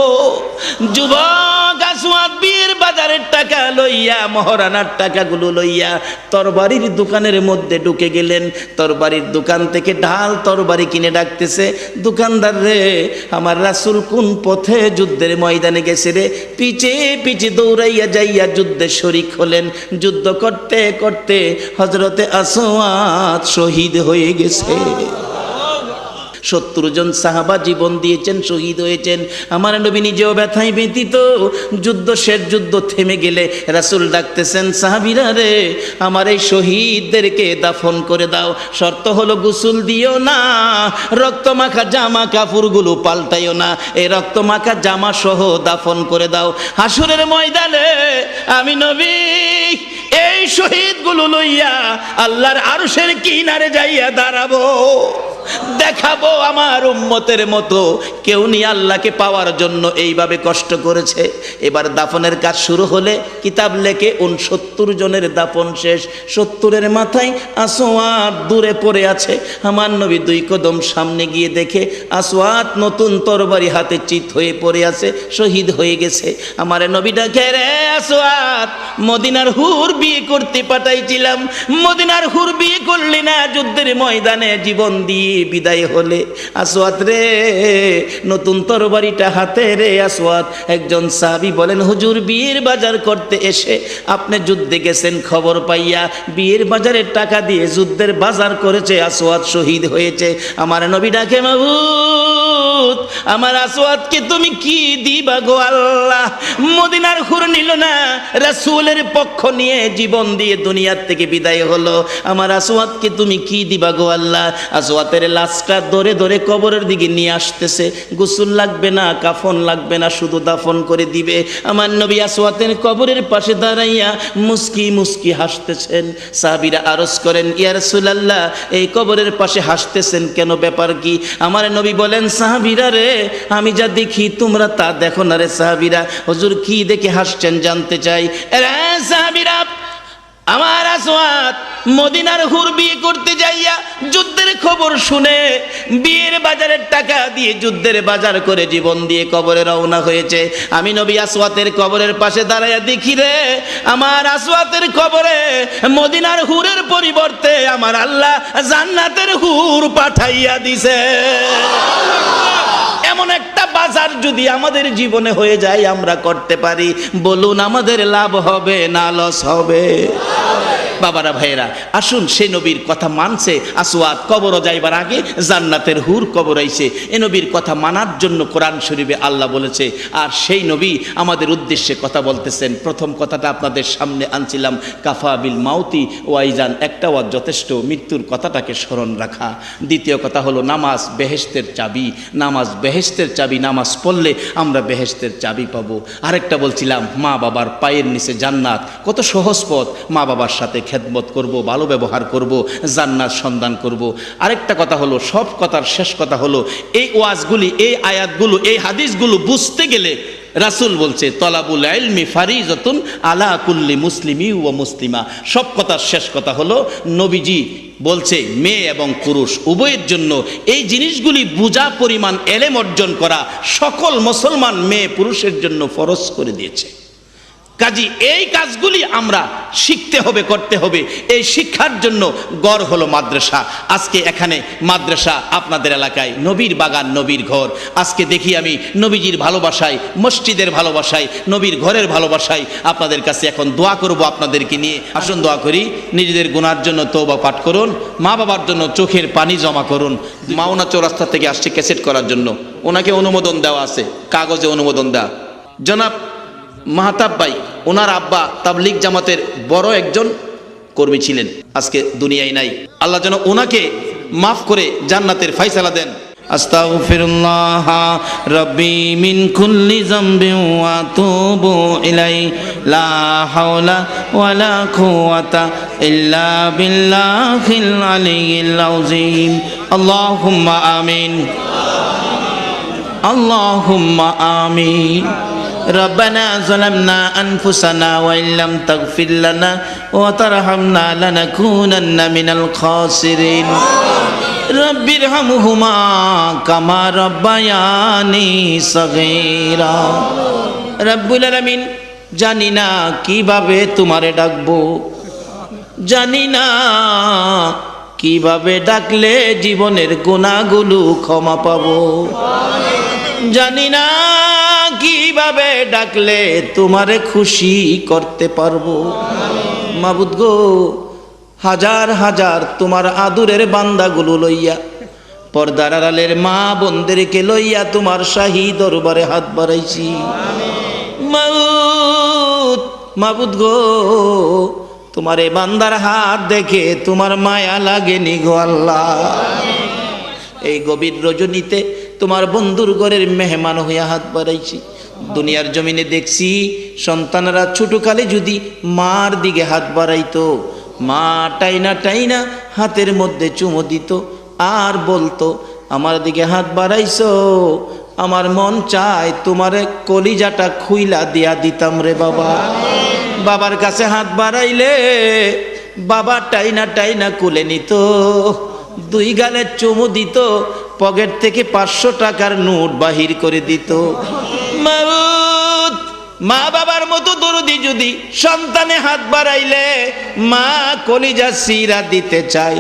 যুবক আসওয়াদ বিয়ের বাজারের টাকা লইয়া, মহারানার টাকাগুলো লইয়া তরবারির দোকানের মধ্যে ঢুকে গেলেন। তরবারির দোকান থেকে ঢাল তরবারি কিনে ডাকতেছে, দোকানদার রে, আমার রাসূল কোন পথে যুদ্ধের ময়দানে গেছে রে। পিছে পিছে দৌড়াইয়া যাইয়া যুদ্ধে শরীক হলেন। যুদ্ধ করতে করতে হযরতে আসওয়াদ শহীদ হয়ে গেছে। 70 জন সাহাবা জীবন দিয়েছেন, শহীদ হয়েছেন। আমার নবী নিজেও ব্যথায় ব্যথিত। যুদ্ধ শেষ, যুদ্ধ থেমে গেলে রাসূল ডাকতেছেন, সাহাবীরা রে, আমার এই শহীদদেরকে দাফন করে দাও। শর্ত হলো গোসল দিও না, রক্তমাখা জামা কাপড়গুলো পাল্টাইও না, এই রক্তমাখা জামা সহ দাফন করে দাও। হাসরের ময়দানে আমি নবী এই শহীদগুলো লইয়া আল্লাহর আরশের কিনারে যাইয়া দাঁড়াবো, দেখাবো আমার উম্মতের মতো কেউ নিয়ে আল্লাহকে পাওয়ার জন্য এইভাবে কষ্ট করেছে। এবার দাফনের কাজ শুরু হলে কিতাব লেখে 69 জনের দাফন শেষ। 70-এর মাথায় আসওয়াদ দূরে পড়ে আছে। আমার নবী 2 কদম সামনে গিয়ে দেখে আসওয়াদ নতুন তরবারি হাতে চিত হয়ে পড়ে আছে, শহীদ হয়ে গেছে। আমার নবী ডাকে, রে আসওয়াদ, মদিনার হুর বিয়ে করতে পাঠাইছিলাম, মদিনার হুর বিয়ে করলি না, যুদ্ধের ময়দানে জীবন দিয়ে বিদায় হলে। আসওয়াদ রে, নতুন তরবারিটা হাতে রে। আসওয়াদ, একজন সাহাবী বলেন, হুজুর বিয়ের বাজার করতে এসে আপনি যুদ্ধে গেছেন, খবর পাইয়া বিয়ের বাজারের টাকা দিয়ে যুদ্ধের বাজার করেছে, আসওয়াদ শহীদ হয়েছে। আমার নবী ডাকে, মাবুদ, আমার আসওয়াদকে তুমি কি দিবা গো আল্লাহ? মদিনার হুর নিল না, রাসূলের পক্ষ নিয়ে জীবন দিয়ে দুনিয়ার থেকে বিদায় হলো, আমার আসওয়াদকে তুমি কি দিবা গো আল্লাহ? আসওয়াদের লাশটা ধরে ধরে কবরের দিকে নিয়ে আসতেছে। গোসল লাগবে না, কাফন লাগবে না, শুধু দাফন করে দিবে। আমার নবী আসওয়াদের কবরের পাশে দাঁড়াইয়া মুস্কি মুস্কি হাসতেছেন। সাহাবীরা আরজ করেন, ইয়া রাসূলুল্লাহ, এই কবরের পাশে হাসতেছেন কেন, ব্যাপার কি? আমার নবী বলেন, সাহাবীরা রে, আমি যা দেখি তোমরা তা দেখো না রে। সাহাবীরা, হুজুর কি দেখে হাসছেন জানতে চাই। রে সাহাবীরা, আমার আসওয়াদ মদিনার হুর বিয়ে করতে যাইয়া যুদ্ধের খবর শুনে বিয়ের বাজারের টাকা দিয়ে যুদ্ধের বাজার করে জীবন দিয়ে কবরে রওনা হয়েছে। আমি নবী আসওয়াদের কবরের পাশে দাঁড়াইয়া দেখি রে, আমার আসওয়াদের কবরে মদিনার হুরের পরিবর্তে আমার আল্লাহ জান্নাতের হুর পাঠাইয়া দিছে। এমন একটা বাজার যদি আমাদের জীবনে হয়ে যায়, আমরা করতে পারি, বলুন আমাদের লাভ হবে না লস হবে? বাবারা ভাইয়েরা, আসুন সেই নবীর কথা মানছে আসওয়াদ কবর যাইবার আগে জান্নাতের হুর কবর আইছে। এ নবীর কথা মানার জন্য কোরআন শরীফে আল্লাহ বলেছে, আর সেই নবী আমাদের উদ্দেশ্যে কথা বলতেছেন। প্রথম কথাটা আপনাদের সামনে আনছিলাম, কাফা বিল মাউতি ওয়াইজান, একটা ওয়াজ যথেষ্ট, মৃত্যুর কথাটাকে স্মরণ রাখা। দ্বিতীয় কথা হলো নামাজ বেহেশতের চাবি, নামাজ বেহেশতের চাবি, নামাজ পড়লে আমরা বেহেশতের চাবি পাবো। আরেকটা বলছিলাম, মা বাবার পায়ের নিচে জান্নাত, কত সহজ পথ, মা বাবার সাথে খেদমত করব, ভালো ব্যবহার করব, জান্নাত সন্ধান করব। আরেকটা কথা হলো, সব কথার শেষ কথা হলো, এই ওয়াজগুলি, এই আয়াতগুলো, এই হাদিসগুলো বুঝতে গেলে রাসূল বলছে, তলাবুল ইলমি ফারিজাতুন আলা কুল্লি মুসলিমি ওয়া মুসলিমা। সব কথার শেষ কথা হলো, নবীজি বলছে মেয়ে এবং পুরুষ উভয়ের জন্য এই জিনিসগুলি বুঝা পরিমাণ এলেম অর্জন করা সকল মুসলমান মেয়ে পুরুষের জন্য ফরজ করে দিয়েছে। কাজী এই কাজগুলি আমরা শিখতে হবে, করতে হবে। এই শিক্ষার জন্য গড় হলো মাদ্রাসা। আজকে এখানে মাদ্রাসা, আপনাদের এলাকায় নবীর বাগান, নবীর ঘর। আজকে দেখি আমি নবীজির ভালোবাসায়, মসজিদের ভালোবাসায়, নবীর ঘরের ভালোবাসায় আপনাদের কাছে এখন দোয়া করব আপনাদেরকে নিয়ে। আসুন দোয়া করি। নিজেদের গুনার জন্য তওবা পাঠ করুন, মা বাবার জন্য চোখের পানি জমা করুন। মাওনা চৌরাস্তা থেকে আসছে ক্যাসেট করার জন্য, ওনাকে অনুমোদন দেওয়া আছে, কাগজে অনুমোদন দেওয়া। জনাব মাহতাব ভাই, ওনার আব্বা তাবলিগ জামাতের বড় একজন কর্মী ছিলেন, আজকে দুনিয়ায় নাই। আল্লাহ যেন ওনাকে মাফ করে জান্নাতের ফায়সালা দেন। আস্তাগফিরুল্লাহ রাব্বি মিন কুল্লি যামবিন ওয়া আতুবু ইলাই, লা হাওলা ওয়ালা কুওয়াতা ইল্লা বিল্লাহিল আলিয়্যিল আযীম। আল্লাহুম্মা আমিন, আল্লাহুম্মা আমিন। ربنا ظلمنا أنفسنا وإن لم تغفر لنا وترحمنا لنكونن من الخاسرين رب ارحمهما كما ربياني صغيرا রব্বুল আলামিন জানি না কিভাবে তোমারে ডাকবো, জানি না কিভাবে ডাকলে জীবনের গুনাহগুলো ক্ষমা পাবো, জানি না কিভাবে ডাকলে তোমারে খুশি করতে পারবো। মাবুদ গো, হাজার হাজার তোমার আদুরের বান্দাগুলো লইয়া, পর্দার আড়ালের মা বোনদেরকে লইয়া তোমার শাহী দরবারে হাত বাড়াইছি। মাবুদ গো, তোমার এই বান্দার হাত দেখে তোমার মায়া লাগেনি গো আল্লাহ। এই গভীর রজনীতে তোমার বন্ধুর ঘরের মেহমান হইয়া হাত বাড়াইছি। দুনিয়ার জমিনে দেখছি সন্তানরা ছোটকালে যদি মার দিকে হাত বাড়াইতো, মা টাইনা টাইনা হাতের মধ্যে চুমো দিত আর বলতো আমার দিকে হাত বাড়াইছো, আমার মন চায় তোমারে কলিজাটা খুইলা দিয়া দিতাম রে বাবা। বাবার কাছে হাত বাড়াইলে বাবা টাইনা টাইনা কুলে নিত, দুই গালে চুমু দিত, পকেট থেকে 500 টাকার নোট বাহির করে দিত। মা বাবার মতো দরদি যদি সন্তানে হাত বাড়াইলে মা কলিজা সিরা দিতে চাই,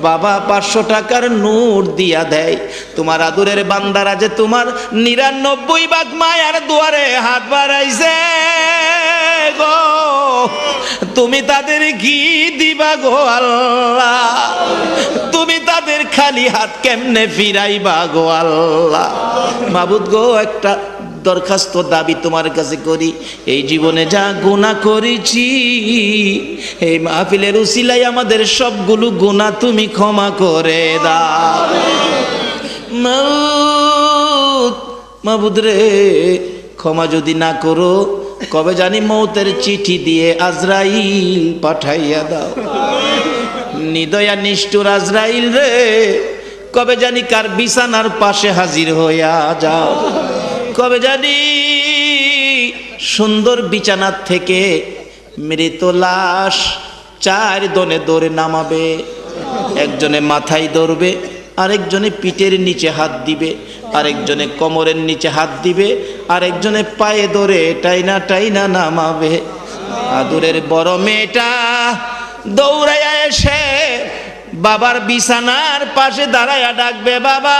বাবা 500 টাকার নোট দিয়া দেয়। তোমার আদরের বান্দারা যে তোমার 99 ভাগ মায়ার দুয়ারে হাত বাড়াইছে গো, তুমি তাদের কি দিবা গো আল্লাহ? তুমি তাদের খালি হাত কেমনে ফিরাইবা গো আল্লাহ? মাবুদ গো, একটা দরখাস্ত দাবি তোমার কাছে করি, এই জীবনে যা গুনাহ করেছি এই মাহফিলের উসিলায় আমাদের সবগুলো গুনাহ তুমি ক্ষমা করে দাও। মাবুদ রে, ক্ষমা যদি না করো কবে জানি মৌতের চিঠি দিয়ে আজরাইল পাঠাইয়া দাও। নিদয়া নিষ্ঠুর আজরাইল রে, কবে জানি কার বিছানার পাশে হাজির হইয়া যাও। কবে জানি সুন্দর বিছানার থেকে মৃত লাশ 4 দনে দৌড়ে নামাবে। একজনে মাথায় ধরবে, আরেকজনে পিঠের নিচে হাত দিবে, আরেকজনে কোমরের নিচে হাত দিবে, আরেকজনে পায়ে ধরে টাইনা টাইনা নামাবে। আদুরের বড় মেয়েটা দৌড়াইয়া এসে বাবার বিছানার পাশে দাঁড়াইয়া ডাকবে, বাবা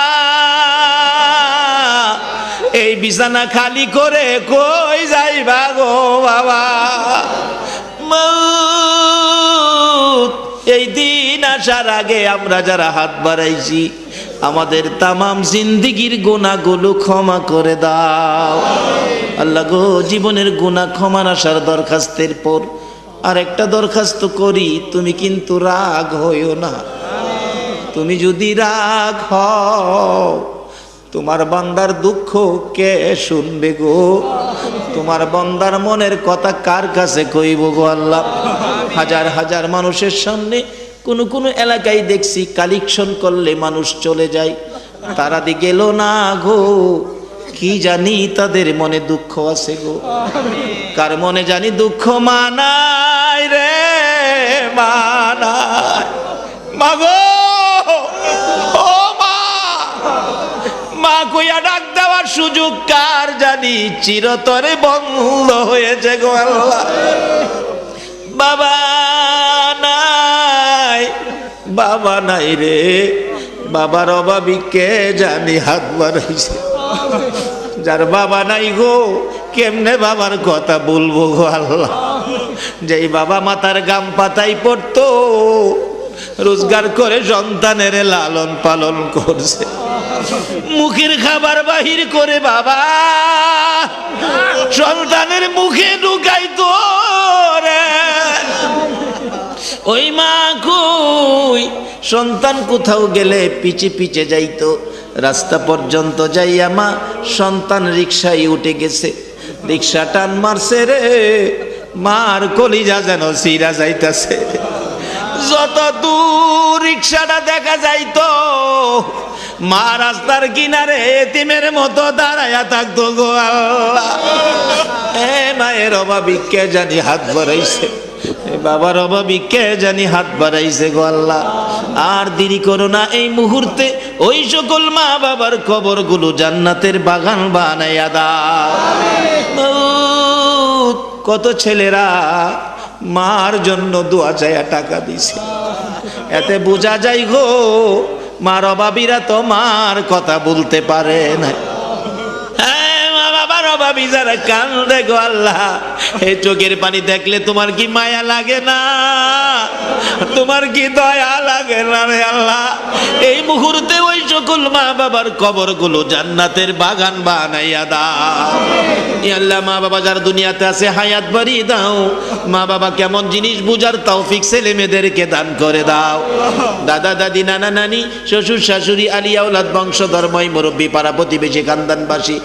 এই বিছানা খালি করে কই যাইবা গো বাবা? এই দিন আসার আগে আমরা যারা হাত বাড়াইছি আমাদের তামাম জিন্দিগির গুনাহগুলো ক্ষমা করে দাও আল্লাহ গো। জীবনের গুনাহ ক্ষমার আসার দরখাস্তের পর আরেকটা দরখাস্ত করি, তুমি কিন্তু রাগ হইও না। তুমি যদি রাগ হও তোমার বান্দার দুঃখ কে শুনবে গো? তোমার বান্দার মনের কথা কার কাছে কইব গো আল্লাহ? হাজার হাজার মানুষের সামনে কোনো কোনো এলাকায় দেখছি কালেকশন করলে মানুষ চলে যায়, তারা দি গেল না গো, কি জানি তাদের মনে দুঃখ আছে গো। কার মনে জানি দুঃখ মানায় রে মানায়। মাগো ও মা, মা কইয়া ডাক দেওয়ার সুযোগ কার জানি চিরতরে বন্ধ হয়েছে গো আল্লাহ। বাবা নাই, বাবা নাই রে, বাবার অভাবী কে জানি হাত বাড়াইছে। যার বাবা নাই গো, কেমনে বাবার কথা বলবো গো আল্লাহ? যেই বাবা মাথার গাম পাতাই পড়তো, রোজগার করে সন্তানের লালন পালন করছে, মুখের খাবার বাহির করে বাবা সন্তানের মুখে ঢুকাইতো রে। ওই মা কই, সন্তান কোথাও গেলে পিছে পিছে যাইতো, রাস্তা পর্যন্ত যাইয়া মা সন্তান রিকশায় উঠে গেছে, রিকশা টান মারছে রে, মার কলিজা যেন সিরা যাইতাছে। যত দূর রিকশাটা দেখা যাইতো মা রাস্তার কিনারে এতিমের মতো দাঁড়ায়া থাকতো গো আল্লাহ। এ মায়ের অভাবী কে জানি হাত বাড়াইছে, বাবার অভাবী কে জানি হাত বাড়াইছে গো আল্লাহ। আর দেরি করো না, এই মুহূর্তে ওই সকল মা বাবার কবরগুলো জান্নাতের বাগান বানাইয়া দাও। কত ছেলেরা মার জন্য দোয়া চাইয়া টাকা দিছে, এতে বোঝা যায় গো মার অভাবীরা তো মার কথা বলতে পারে না। বাবার অভাবী যারা কান্দে গো আল্লাহ, এই চোখের পানি দেখলে তোমার কি মায়া লাগে না? তোমার কি দয়া লাগে না রে আল্লাহ? এই মুহূর্তে ওই সকল মা বাবার কবরগুলো জান্নাতের বাগান বানাইয়া দাও। আল্লাহ মা বাবা যারা দুনিয়াতে আছে হায়াত বাড়িয়ে দাও। মা বাবা কেমন জিনিস বুঝার তৌফিক ছেলে মেয়েদেরকে দান করে দাও। দাদা দাদি নানা নানি শ্বশুর শাশুড়ি আলিয়া ওলাদ বংশধর্মই মুরব্বী পাড়া প্রতিবেশী খানদানবাসী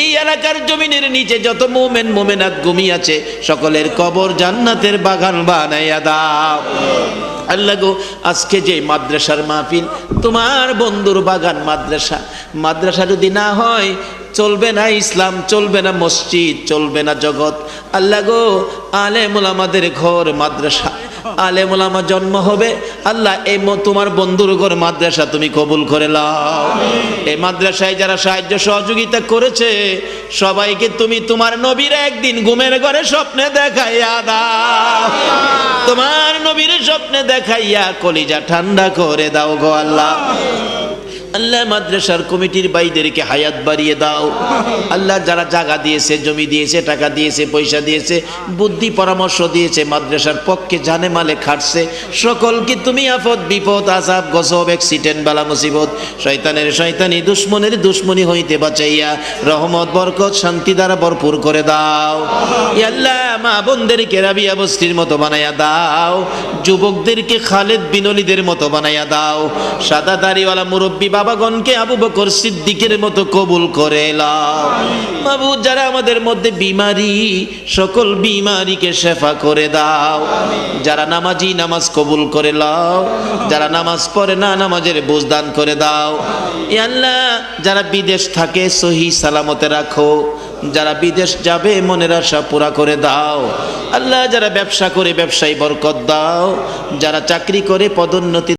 এই এলাকার জমিনের নিচে যত মুমিন মুমিনাত ঘুমিয়ে আছে সকলের কবর জান্নাতের বাগান বানাইয়া দাও। আল্লাহ গো আজকে যে মাদ্রাসার মাহফিল, তোমার বন্ধুর বাগান মাদ্রাসা, মাদ্রাসা যদি না হয় চলবে না ইসলাম, চলবে না মসজিদ, চলবে না জগৎ। আল্লাহ গো আলেম ওলামাদের ঘর মাদ্রাসা, আলেম ওলামা জন্ম হবে। আল্লাহ এই তোমার বন্ধুর ঘর মাদ্রাসা তুমি কবুল করে নাও। এই মাদ্রাসায় যারা সাহায্য সহযোগিতা করেছে সবাইকে তুমি তোমার নবীর একদিন ঘুমের ঘরে স্বপ্নে দেখাইয়া দাও। তোমার নবীর স্বপ্নে দেখাইয়া কলিজা ঠান্ডা করে দাও গো আল্লাহ। আল্লাহ মাদ্রাসার কমিটির ভাইদেরকে হায়াত বাড়িয়ে দাও। আল্লাহ যারা জায়গা দিয়েছে, জমি দিয়েছে, টাকা দিয়েছে, পয়সা দিয়েছে, বুদ্ধি পরামর্শ দিয়েছে, মাদ্রাসার পক্ষে জানে মালে খাটছে, সকলকে তুমি আফত বিপদ আযাব গজব অ্যাক্সিডেন্ট বালা মুসিবত শয়তানের শয়তানি দুশ্মনের দুশ্মনী হইতে বাঁচাইয়া রহমত বরকত শান্তি দ্বারা ভরপুর করে দাও। ইয়া আল্লাহ মা বোনদেরকে রাবিয়া বস্তির মতো বানাইয়া দাও, যুবকদেরকে খালেদ বিনলীদের মতো বানাইয়া দাও, সাদা দাড়িওয়ালা মুরব্বী বাবাগণকে আবু বকর সিদ্দিকের মতো কবুল করে নাও। মাবুদ যারা আমাদের মধ্যে বিমারি সকল বিমারিকে শেফা করে দাও। যারা নামাজি নামাজ কবুল করে নাও, যারা নামাজ পড়ে না নামাজের বুঝ দান করে দাও। ইয়া আল্লাহ যারা বিদেশ থাকে সহি সালামতে রাখো, যারা বিদেশ যাবে মনের আশা পুরা করে দাও। আল্লাহ যারা ব্যবসা করে ব্যবসায় বরকত দাও, যারা চাকরি করে পদোন্নতি